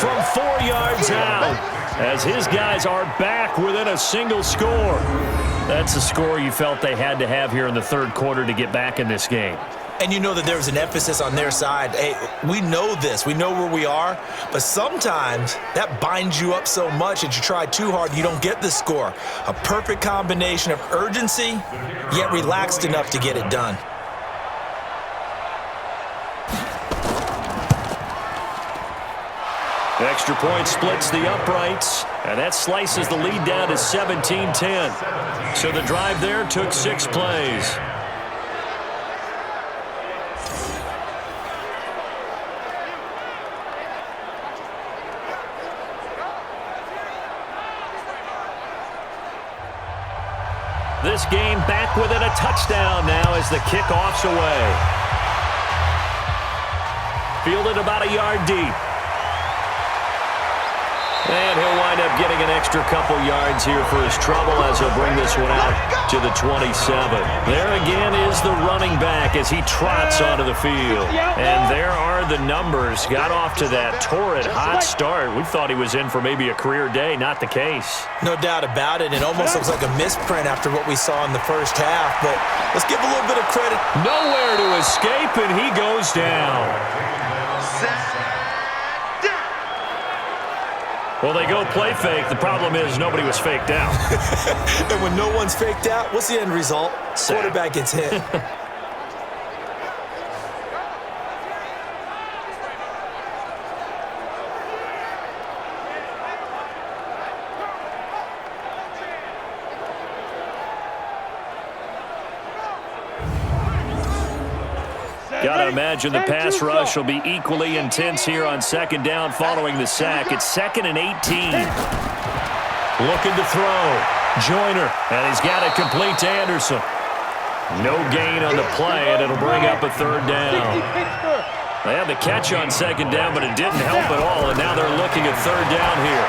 From 4 yards out, as his guys are back within a single score. That's a score you felt they had to have here in the 3rd quarter to get back in this game. And you know that there was an emphasis on their side. Hey, we know this. We know where we are. But sometimes that binds you up so much that you try too hard, you don't get the score. A perfect combination of urgency, yet relaxed enough to get it done. Extra point splits the uprights, and that slices the lead down to 17-10. So the drive there took 6 plays. This game back within a touchdown now as the kickoff's away. Fielded about a yard deep. And he'll wind up getting an extra couple yards here for his trouble as he'll bring this one out to the 27. There again is the running back as he trots onto the field. And there are the numbers. Got off to that torrid hot start. We thought he was in for maybe a career day. Not the case. No doubt about it. It almost looks like a misprint after what we saw in the first half. But let's give a little bit of credit. Nowhere to escape, and he goes down. Well, they go play fake. The problem is nobody was faked out. And when no one's faked out, what's the end result? Sack. Quarterback gets hit. Got to imagine the pass rush will be equally intense here on second down following the sack. It's 2nd and 18. Looking to throw. Joyner, and he's got it complete to Anderson. No gain on the play, and it'll bring up a 3rd down. They had the catch on 2nd down, but it didn't help at all, and now they're looking at 3rd down here.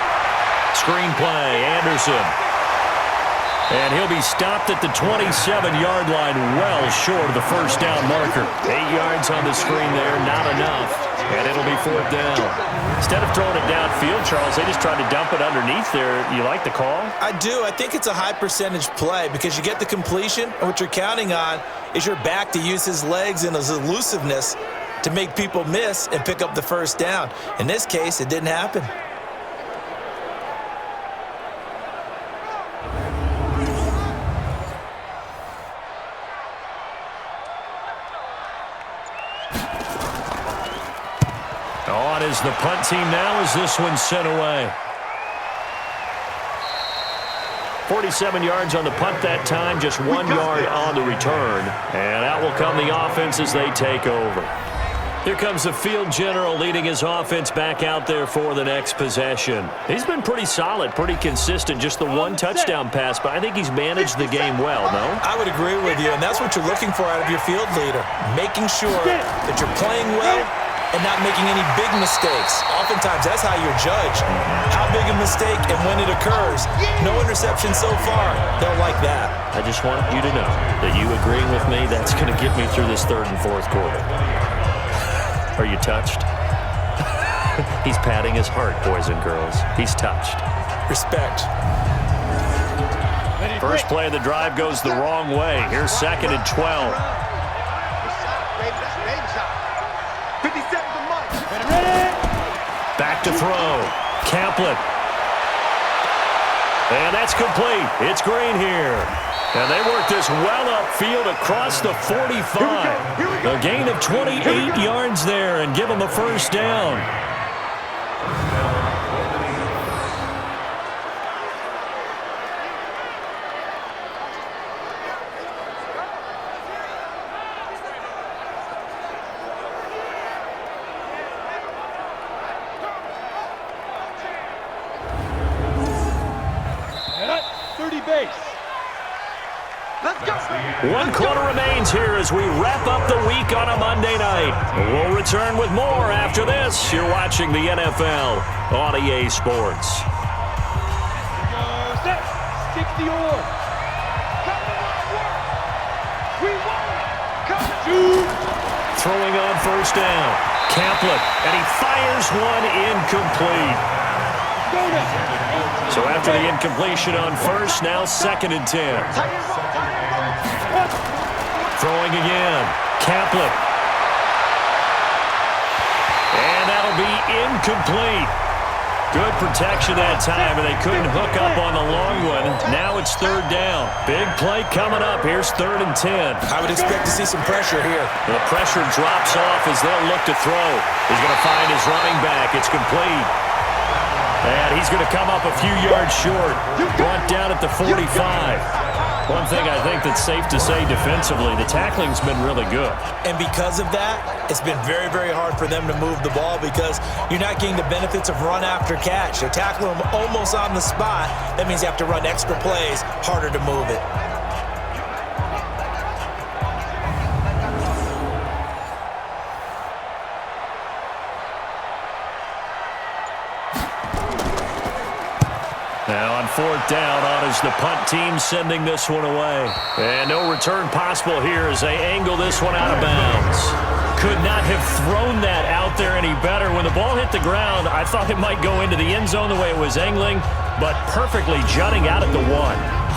Screen play, Anderson. And he'll be stopped at the 27-yard line, well short of the first down marker. 8 yards on the screen there, not enough. And it'll be 4th down. Instead of throwing it downfield, Charles, they just tried to dump it underneath there. You like the call? I do. I think it's a high-percentage play because you get the completion, and what you're counting on is your back to use his legs and his elusiveness to make people miss and pick up the first down. In this case, it didn't happen. On is the punt team now as this one's sent away. 47 yards on the punt that time, just 1 yard on the return. And out will come the offense as they take over. Here comes the field general leading his offense back out there for the next possession. He's been pretty solid, pretty consistent, just the 1 touchdown pass, but I think he's managed the game well, no? I would agree with you, and that's what you're looking for out of your field leader, making sure that you're playing well and not making any big mistakes. Oftentimes, that's how you're judged. How big a mistake and when it occurs. No interception so far. They'll like that. I just want you to know that you agreeing with me, that's going to get me through this 3rd and 4th quarter. Are you touched? He's patting his heart, boys and girls. He's touched. Respect. First play of the drive goes the wrong way. Here's 2nd and 12. Back to throw. Kaplan. And that's complete. It's Green here. And they work this well upfield across the 45. A gain of 28 yards there and give them a first down. One quarter remains here as we wrap up the week on a Monday night. We'll return with more after this. You're watching the NFL on EA Sports. 60 or. Throwing on first down. Kaplan, and he fires one incomplete. So after the incompletion on first, now 2nd and 10. Throwing again. Kaplan. And that'll be incomplete. Good protection that time, and they couldn't hook up on the long one. Now it's 3rd down. Big play coming up. Here's 3rd and 10. I would expect to see some pressure here. The pressure drops off as they'll look to throw. He's going to find his running back. It's complete. And he's going to come up a few yards short. Brought down at the 45. One thing I think that's safe to say defensively, the tackling's been really good. And because of that, it's been very, very hard for them to move the ball because you're not getting the benefits of run after catch. They tackle them almost on the spot. That means you have to run extra plays, harder to move it. Now on fourth down, on is the punt team sending this one away. And no return possible here as they angle this one out of bounds. Could not have thrown that out there any better. When the ball hit the ground, I thought it might go into the end zone the way it was angling, but perfectly jutting out at the 1.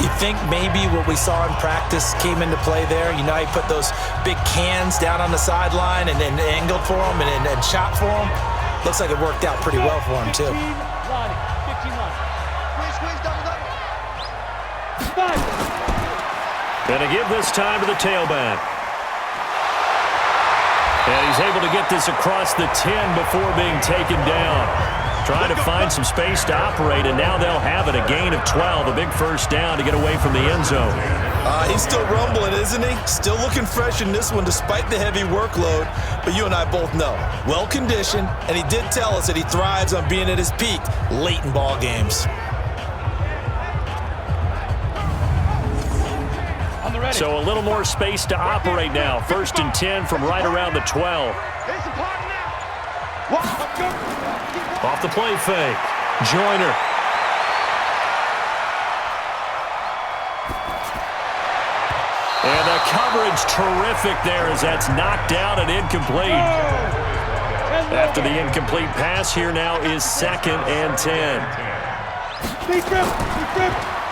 You think maybe what we saw in practice came into play there? You know, he put those big cans down on the sideline and then angled for them and shot for them. Looks like it worked out pretty well for him, too. Going to give this time to the tailback. And he's able to get this across the 10 before being taken down. Trying to find some space to operate, and now they'll have it. A gain of 12, a big first down to get away from the end zone. He's still rumbling, isn't he? Still looking fresh in this one despite the heavy workload. But you and I both know, well-conditioned, and he did tell us that he thrives on being at his peak late in ball games. So a little more space to operate now. First and 10 from right around the 12. Off the play fake. Joyner. And the coverage terrific there as that's knocked down and incomplete. After the incomplete pass, here now is 2nd and 10.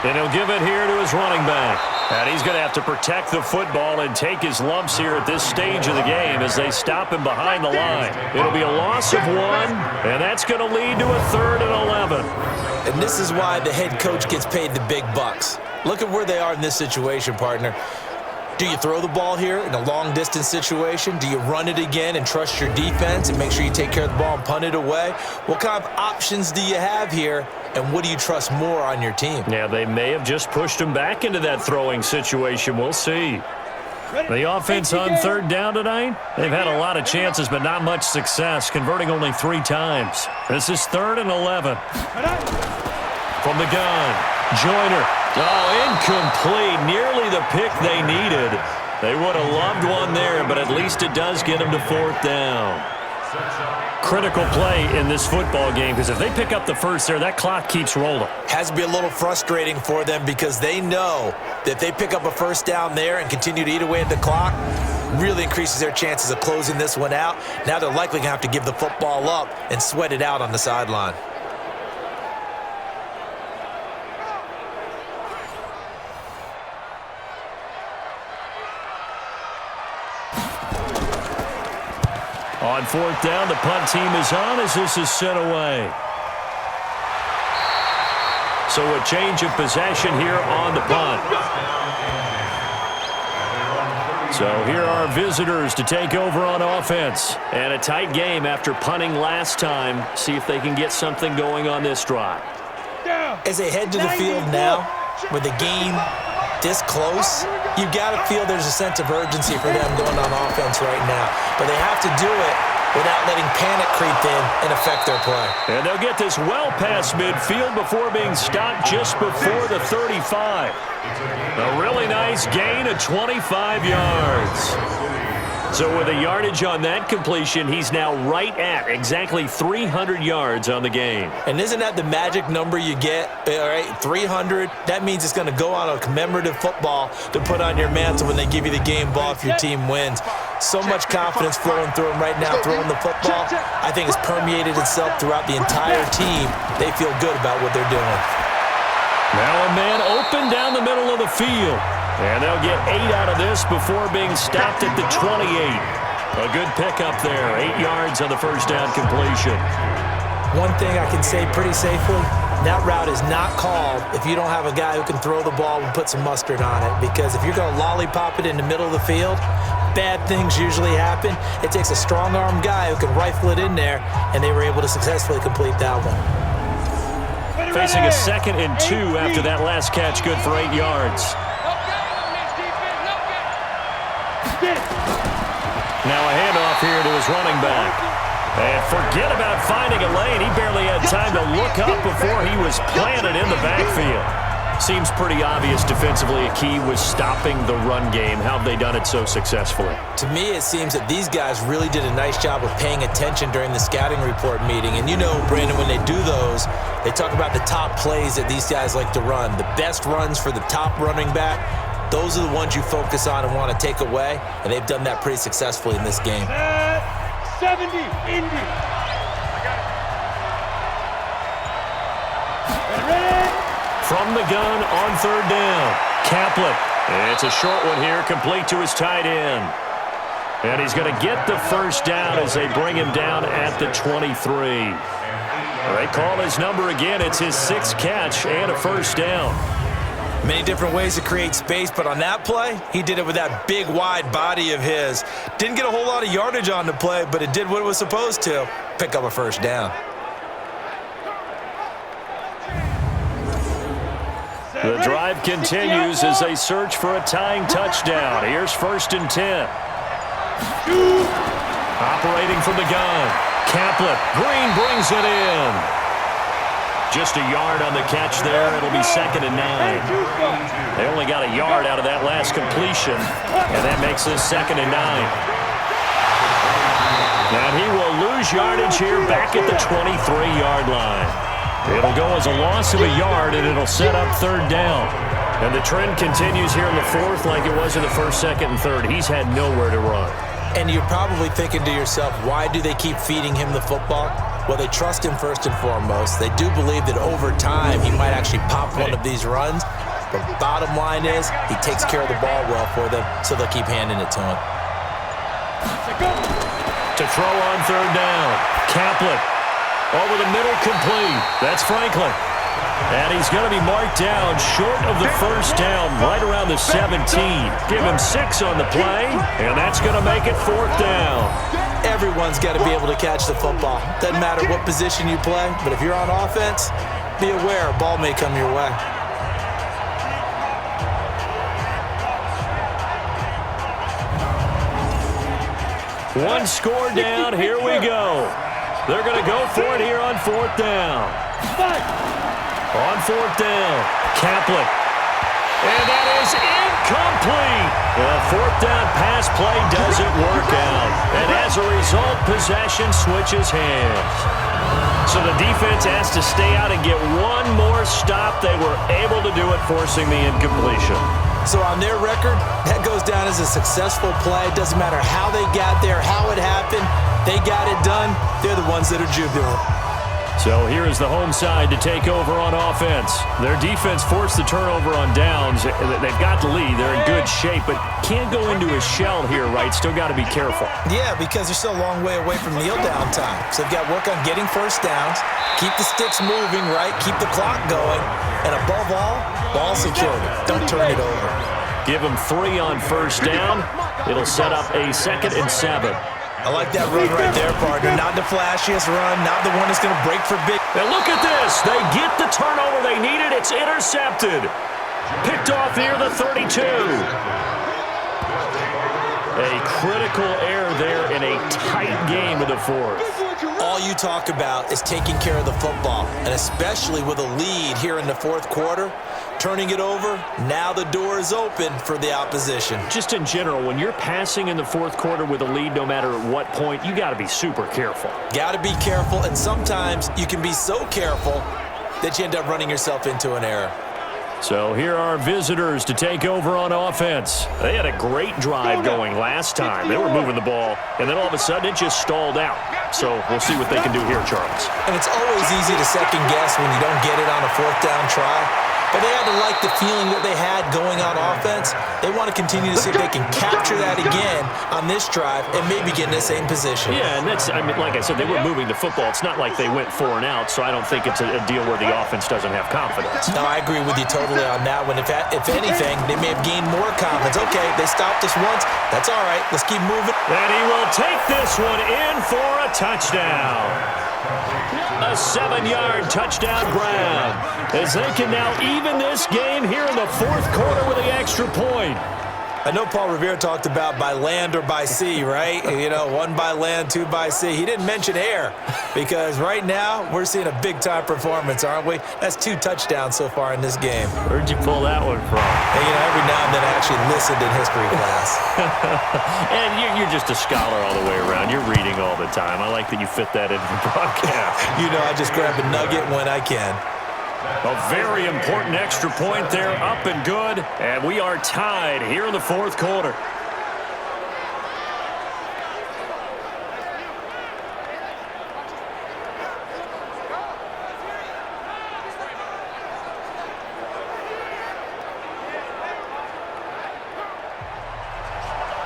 And he'll give it here to his running back. And he's going to have to protect the football and take his lumps here at this stage of the game as they stop him behind the line. It'll be a loss of 1, and that's going to lead to a 3rd and 11. And this is why the head coach gets paid the big bucks. Look at where they are in this situation, partner. Do you throw the ball here in a long-distance situation? Do you run it again and trust your defense and make sure you take care of the ball and punt it away? What kind of options do you have here, and what do you trust more on your team? Yeah, they may have just pushed him back into that throwing situation. We'll see. The offense on 3rd down tonight, they've had a lot of chances but not much success, converting only 3 times. This is 3rd and 11. From the gun, Joyner. Oh, incomplete. Nearly the pick they needed. They would have loved one there, but at least it does get them to 4th down. Critical play in this football game because if they pick up the first there, that clock keeps rolling. Has to be a little frustrating for them because they know that if they pick up a first down there and continue to eat away at the clock, really increases their chances of closing this one out. Now they're likely going to have to give the football up and sweat it out on the sideline. On 4th down, the punt team is on as this is sent away. So a change of possession here on the punt. So here are visitors to take over on offense. And a tight game after punting last time. See if they can get something going on this drive. As they head to the field now, with the game this close, you've got to feel there's a sense of urgency for them going on offense right now. But they have to do it without letting panic creep in and affect their play. And they'll get this well past midfield before being stopped just before the 35. A really nice gain of 25 yards. So with a yardage on that completion, he's now right at exactly 300 yards on the game. And isn't that the magic number you get? All right, 300. That means it's going to go on a commemorative football to put on your mantle when they give you the game ball if your team wins. So much confidence flowing through them right now, throwing the football. I think it's permeated itself throughout the entire team. They feel good about what they're doing. Now a man open down the middle of the field. And they'll get 8 out of this before being stopped at the 28. A good pickup there, 8 yards on the first down completion. One thing I can say pretty safely, that route is not called if you don't have a guy who can throw the ball and put some mustard on it. Because if you're going to lollipop it in the middle of the field, bad things usually happen. It takes a strong-armed guy who can rifle it in there, and they were able to successfully complete that one. Facing a 2nd and 2 after that last catch, good for 8 yards. Now a handoff here to his running back. And forget about finding a lane. He barely had time to look up before he was planted in the backfield. Seems pretty obvious defensively a key was stopping the run game. How have they done it so successfully? To me, it seems that these guys really did a nice job of paying attention during the scouting report meeting. And you know, Brandon, when they do those, they talk about the top plays that these guys like to run. The best runs for the top running back, those are the ones you focus on and want to take away. And they've done that pretty successfully in this game. 70, Indy. From the gun on third down, Kaplan. It's a short one here, complete to his tight end. And he's going to get the first down as they bring him down at the 23. They call his number again. It's his 6th catch and a first down. Many different ways to create space, but on that play, he did it with that big, wide body of his. Didn't get a whole lot of yardage on the play, but it did what it was supposed to, pick up a first down. The drive continues as they search for a tying touchdown. Here's 1st and 10. Operating from the gun, Kaplan. Green brings it in. Just a yard on the catch there. It'll be 2nd and 9. They only got a yard out of that last completion, and that makes this 2nd and 9. And he will lose yardage here back at the 23-yard line. It'll go as a loss of a yard, and it'll set up 3rd down. And the trend continues here in the 4th like it was in the 1st, 2nd, and 3rd. He's had nowhere to run. And you're probably thinking to yourself, why do they keep feeding him the football? Well, they trust him first and foremost. They do believe that over time he might actually pop one of these runs. But bottom line is he takes care of the ball well for them, so they'll keep handing it to him. To throw on 3rd down, Kaplan. Over the middle, complete. That's Franklin. And he's going to be marked down short of the first down, right around the 17. Give him 6 on the play, and that's going to make it 4th down. Everyone's got to be able to catch the football. Doesn't matter what position you play, but if you're on offense, be aware a ball may come your way. One score down. Here we go. They're going to go for it here on 4th down. On 4th down, Kaplan. And that is incomplete. The 4th down pass play doesn't work out. And as a result, possession switches hands. So the defense has to stay out and get one more stop. They were able to do it, forcing the incompletion. So on their record, that goes down as a successful play. It doesn't matter how they got there, how it happened. They got it done. They're the ones that are jubilant. So here is the home side to take over on offense. Their defense forced the turnover on downs. They've got the lead. They're in good shape, but can't go into a shell here, right? Still got to be careful. Yeah, because they're still a long way away from kneel down time. So they've got to work on getting first downs, keep the sticks moving, right? Keep the clock going. And above all, ball security. Don't turn it over. Give them 3 on first down. It'll set up a 2nd and 7. I like that run right there, partner. Not the flashiest run, not the one that's going to break for big. And look at this. They get the turnover they needed. It's intercepted. Picked off near the 32. A critical error there in a tight game of the 4th. All you talk about is taking care of the football, and especially with a lead here in the 4th quarter, turning it over, now the door is open for the opposition. Just in general, when you're passing in the 4th quarter with a lead, no matter at what point, you got to be super careful. Got to be careful, and sometimes you can be so careful that you end up running yourself into an error. So here are visitors to take over on offense. They had a great drive going last time. They were moving the ball, and then all of a sudden it just stalled out. So we'll see what they can do here, Charles. And it's always easy to second guess when you don't get it on a 4th down try. But they had to like the feeling that they had going on offense. They want to continue to see if they can capture that again on this drive and maybe get in the same position. Yeah, and that's, I mean, like I said, they were moving the football. It's not like they went 4 and out, so I don't think it's a deal where the offense doesn't have confidence. No, I agree with you totally on that one. If anything, they may have gained more confidence. Okay, they stopped us once. That's all right. Let's keep moving. And he will take this one in for a touchdown. A 7-yard touchdown grab as they can now even this game here in the 4th quarter with the extra point. I know Paul Revere talked about by land or by sea, right? You know, 1 by land, 2 by sea. He didn't mention air because right now we're seeing a big-time performance, aren't we? That's 2 touchdowns so far in this game. Where'd you pull that one from? And, you know, every now and then I actually listened in history class. And you're just a scholar all the way around. You're reading all the time. I like that you fit that into the broadcast. You know, I just grab a nugget when I can. A very important extra point there, up and good. And we are tied here in the 4th quarter.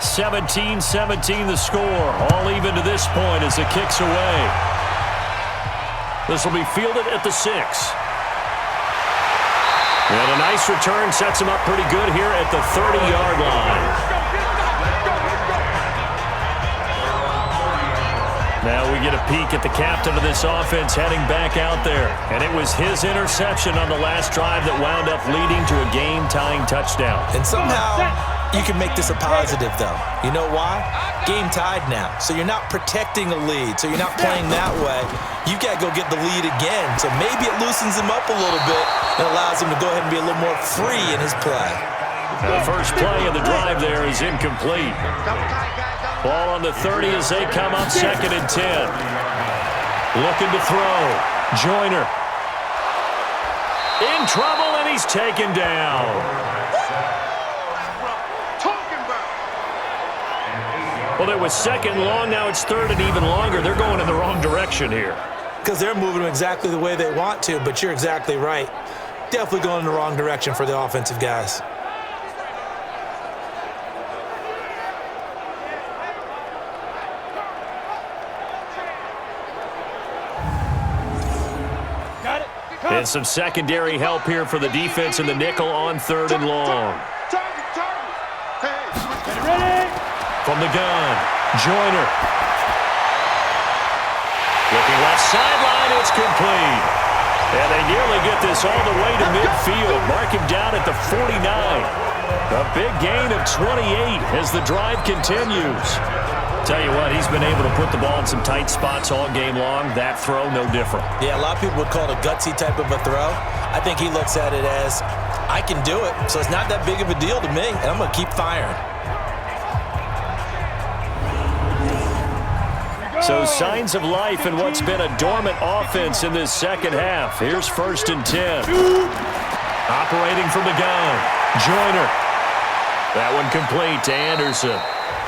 (17-17) the score. All even to this point as the kick's away. This will be fielded at the 6. And a nice return sets him up pretty good here at the 30-yard line. Now we get a peek at the captain of this offense heading back out there. And it was his interception on the last drive that wound up leading to a game-tying touchdown. And somehow you can make this a positive, though. You know why? Game tied now. So you're not protecting a lead. So you're not playing that way. You've got to go get the lead again. So maybe it loosens him up a little bit and allows him to go ahead and be a little more free in his play. The first play of the drive there is incomplete. Ball on the 30 as they come up 2nd and 10. Looking to throw. Joyner. In trouble, and he's taken down. Well, it was 2nd and long. Now it's 3rd and even longer. They're going in the wrong direction here. Because they're moving exactly the way they want to, but you're exactly right. Definitely going in the wrong direction for the offensive guys. And some secondary help here for the defense in the nickel on 3rd and long. From the gun, Joyner. Looking left sideline, it's complete. And they nearly get this all the way to midfield. Mark him down at the 49. A big gain of 28 as the drive continues. Tell you what, he's been able to put the ball in some tight spots all game long. That throw, no different. Yeah, a lot of people would call it a gutsy type of a throw. I think he looks at it as, I can do it, so it's not that big of a deal to me, and I'm going to keep firing. So signs of life in what's been a dormant offense in this second half. Here's 1st and 10. Operating from the gun, Joyner. That one complete to Anderson.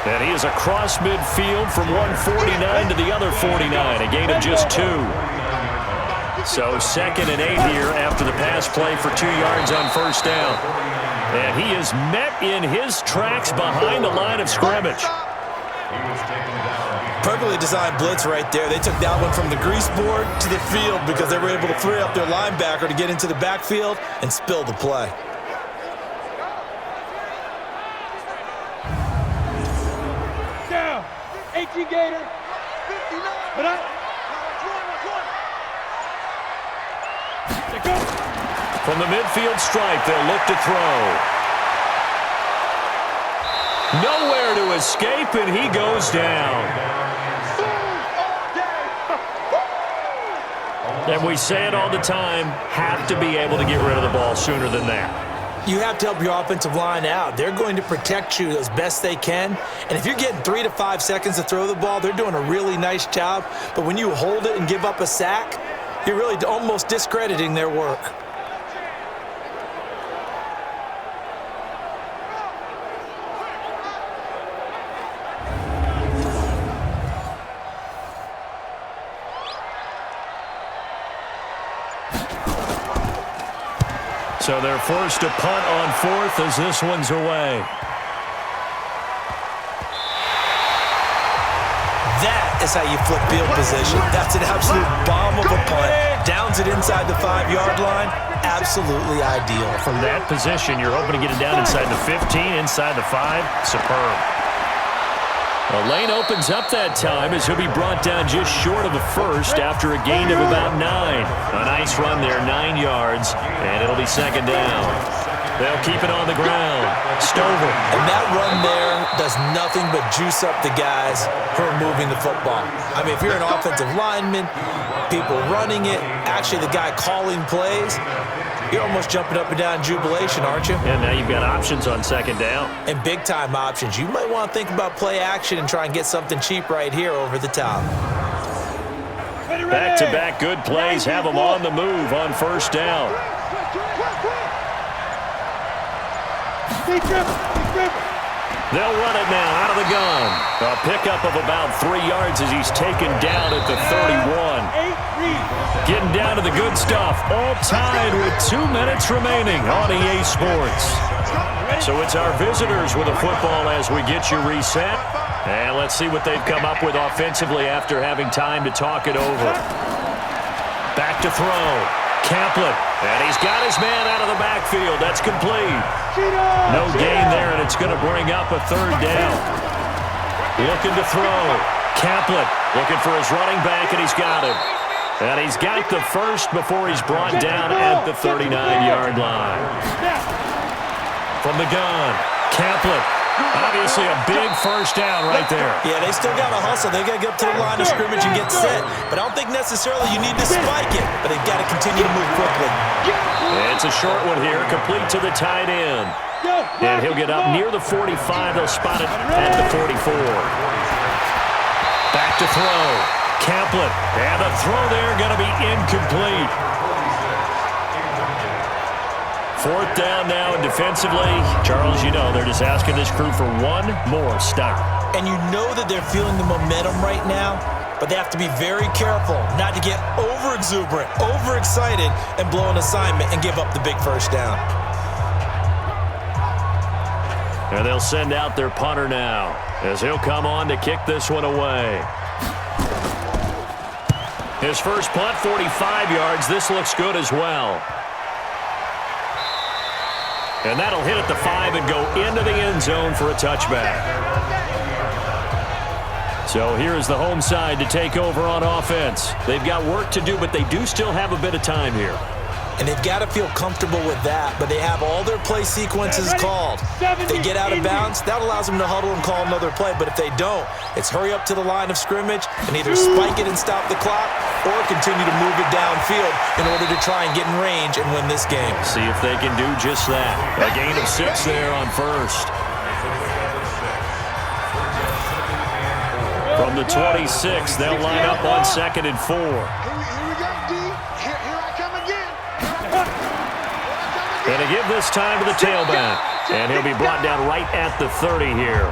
And he is across midfield from 149 to the other 49, a gain of just 2. So 2nd and 8 here after the pass play for 2 yards on 1st down. And he is met in his tracks behind the line of scrimmage. Perfectly designed blitz right there. They took that one from the grease board to the field because they were able to free up their linebacker to get into the backfield and spill the play. Down. 18 Gator. 59. Put up. From the midfield stripe, they'll look to throw. Nowhere to escape, and he goes down. And we say it all the time, have to be able to get rid of the ball sooner than that. You have to help your offensive line out. They're going to protect you as best they can. And if you're getting 3 to 5 seconds to throw the ball, they're doing a really nice job. But when you hold it and give up a sack, you're really almost discrediting their work. So they're forced to punt on 4th as this one's away. That is how you flip field position. That's an absolute bomb of a punt. Downs it inside the 5-yard line. Absolutely ideal. From that position, you're hoping to get it down inside the 15, inside the 5. Superb. A lane opens up that time as he'll be brought down just short of a first after a gain of about 9. A nice run there, 9 yards, and it'll be 2nd down. They'll keep it on the ground. Stover. And that run there does nothing but juice up the guys who are moving the football. I mean, if you're an offensive lineman, people running it, actually the guy calling plays, you're almost jumping up and down in jubilation, aren't you? And now you've got options on second down. And big-time options. You might want to think about play action and try and get something cheap right here over the top. Back-to-back good plays have them on the move on first down. They'll run it now out of the gun. A pickup of about 3 yards as he's taken down at the 31. Getting down to the good stuff. All tied with 2 minutes remaining on EA Sports. So it's our visitors with a football as we get you reset. And let's see what they've come up with offensively after having time to talk it over. Back to throw. Camplin. And he's got his man out of the backfield. That's complete. No gain there, and it's going to bring up a third down. Looking to throw. Camplin looking for his running back, and he's got him. And he's got the first before he's brought down at the 39-yard line. From the gun, Camplin. Obviously a big first down right there. Yeah, they still got to hustle. They got to get up to the line of scrimmage and get set. But I don't think necessarily you need to spike it. But they've got to continue to move quickly. It's a short one here, complete to the tight end. And he'll get up near the 45. They'll spot it at the 44. Back to throw. Camplin. And the throw there going to be incomplete. Fourth down now, and defensively, Charles, you know, they're just asking this crew for one more stop. And you know that they're feeling the momentum right now, but they have to be very careful not to get over-exuberant, over-excited, and blow an assignment and give up the big first down. And they'll send out their punter now, as he'll come on to kick this one away. His first punt, 45 yards. This looks good as well. And that'll hit at the 5 and go into the end zone for a touchback. So here's the home side to take over on offense. They've got work to do, but they do still have a bit of time here. And they've got to feel comfortable with that, but they have all their play sequences called. If they get out of bounds, that allows them to huddle and call another play. But if they don't, it's hurry up to the line of scrimmage and either spike it and stop the clock or continue to move it downfield in order to try and get in range and win this game. See if they can do just that. A gain of 6 there on first. From the 26, they'll line up on 2nd and 4. And to give this time to the tailback. And he'll be brought down right at the 30 here.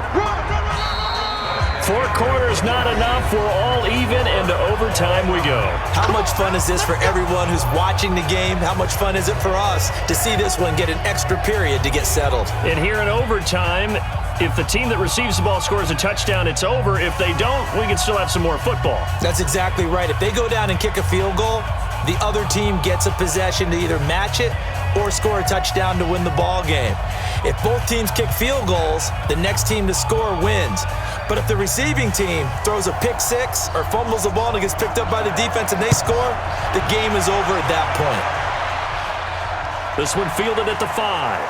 4 quarters not enough. We're all even, and to overtime we go. How much fun is this for everyone who's watching the game? How much fun is it for us to see this one get an extra period to get settled? And here in overtime, if the team that receives the ball scores a touchdown, it's over. If they don't, we can still have some more football. That's exactly right. If they go down and kick a field goal, the other team gets a possession to either match it or score a touchdown to win the ball game. If both teams kick field goals, the next team to score wins. But if the receiving team throws a pick 6 or fumbles the ball and it gets picked up by the defense and they score, the game is over at that point. This one fielded at the 5.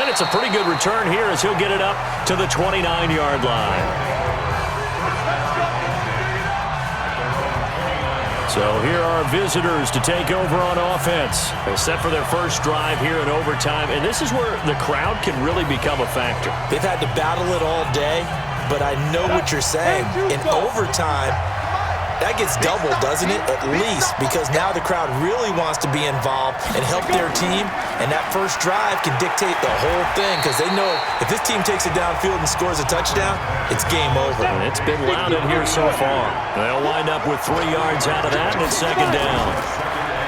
And it's a pretty good return here as he'll get it up to the 29-yard line. So here are visitors to take over on offense. They're set for their first drive here in overtime, and this is where the crowd can really become a factor. They've had to battle it all day, but I know what you're saying. In overtime, that gets doubled, doesn't it? At least, because now the crowd really wants to be involved and help their team, and that first drive can dictate the whole thing because they know if this team takes it downfield and scores a touchdown, it's game over. And it's been loud in here so far. They'll wind up with 3 yards out of that, and it's 2nd down.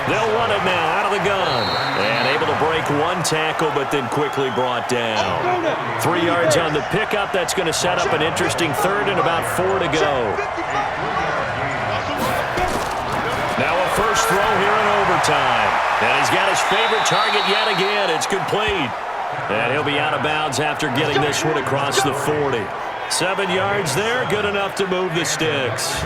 They'll run it now out of the gun. And able to break 1 tackle, but then quickly brought down. 3 yards on the pickup. That's going to set up an interesting 3rd and about 4 to go. Now a first throw here in overtime. And he's got his favorite target yet again. It's complete. And he'll be out of bounds after getting this one across the 40. 7 yards there, good enough to move the sticks.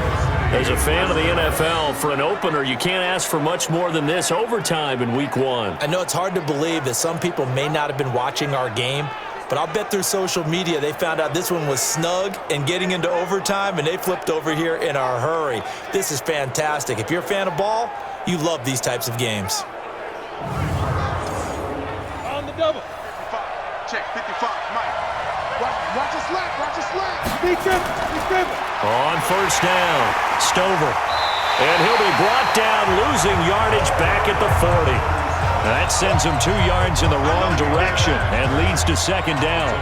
As a fan of the NFL, for an opener, you can't ask for much more than this overtime in Week 1. I know it's hard to believe that some people may not have been watching our game, but I'll bet through social media they found out this one was snug and getting into overtime, and they flipped over here in a hurry. This is fantastic. If you're a fan of ball, you love these types of games. On the double. 55. Check 55. Mike. Watch his leg. Watch his leg. He's dribbling. On first down, Stover. And he'll be brought down, losing yardage back at the 40. That sends him 2 yards in the wrong direction and leads to second down.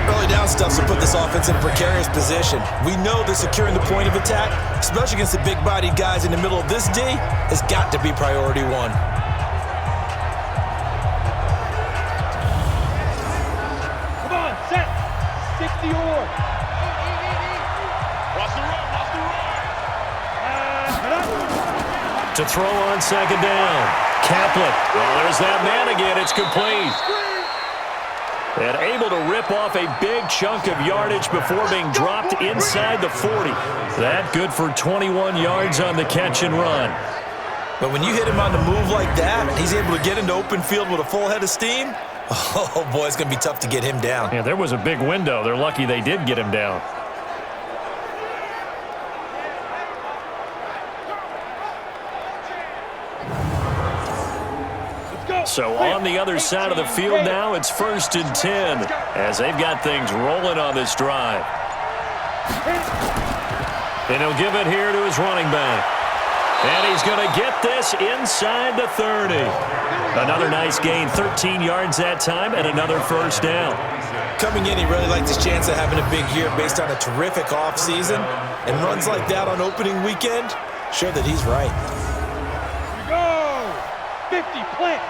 Early down stuff to put this offense in a precarious position. We know that securing the point of attack, especially against the big-bodied guys in the middle of this D, has got to be priority 1. Come on, set. 60 or. To throw on second down. Kaplan. Well, there's that man again. It's complete. And able to rip off a big chunk of yardage before being dropped inside the 40. That good for 21 yards on the catch and run. But when you hit him on the move like that, and he's able to get into open field with a full head of steam, oh, boy, it's going to be tough to get him down. Yeah, there was a big window. They're lucky they did get him down. So on the other side of the field now, it's 1st and 10 as they've got things rolling on this drive. And he'll give it here to his running back. And he's going to get this inside the 30. Another nice gain, 13 yards that time, and another first down. Coming in, he really liked his chance of having a big year based on a terrific offseason. And runs like that on opening weekend show that he's right. Here we go. 50, plant.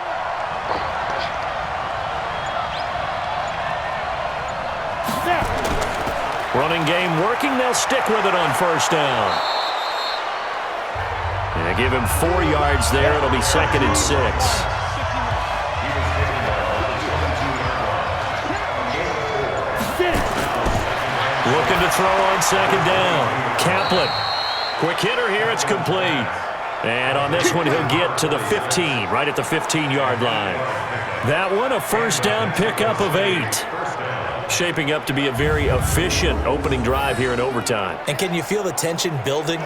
Running game working. They'll stick with it on first down. And they give him 4 yards there. It'll be 2nd and 6. Looking to throw on second down. Kaplan. Quick hitter here. It's complete. And on this one, he'll get to the 15, right at the 15-yard line. That one, a first down pickup of 8. Shaping up to be a very efficient opening drive here in overtime. And can you feel the tension building?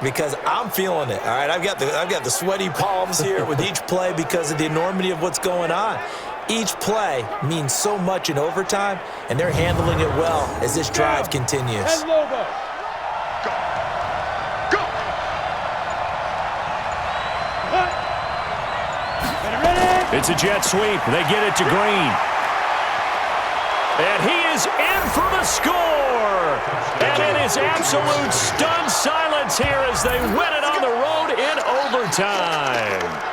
Because I'm feeling it. All right, I've got the sweaty palms here with each play because of the enormity of what's going on. Each play means so much in overtime, and they're handling it well as this drive continues. It's a jet sweep. They get it to Green. And he is in for the score. And it is absolute stunned silence here as they win it on the road in overtime.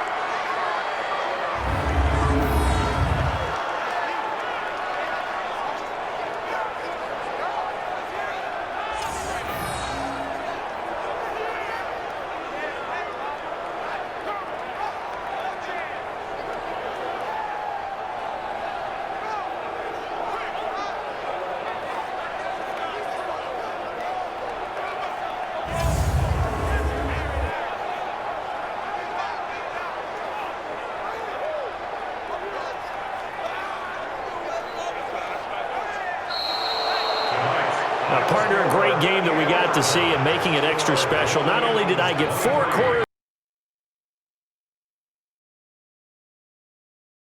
Partner, a great game that we got to see and making it extra special. Not only did I get 4 quarters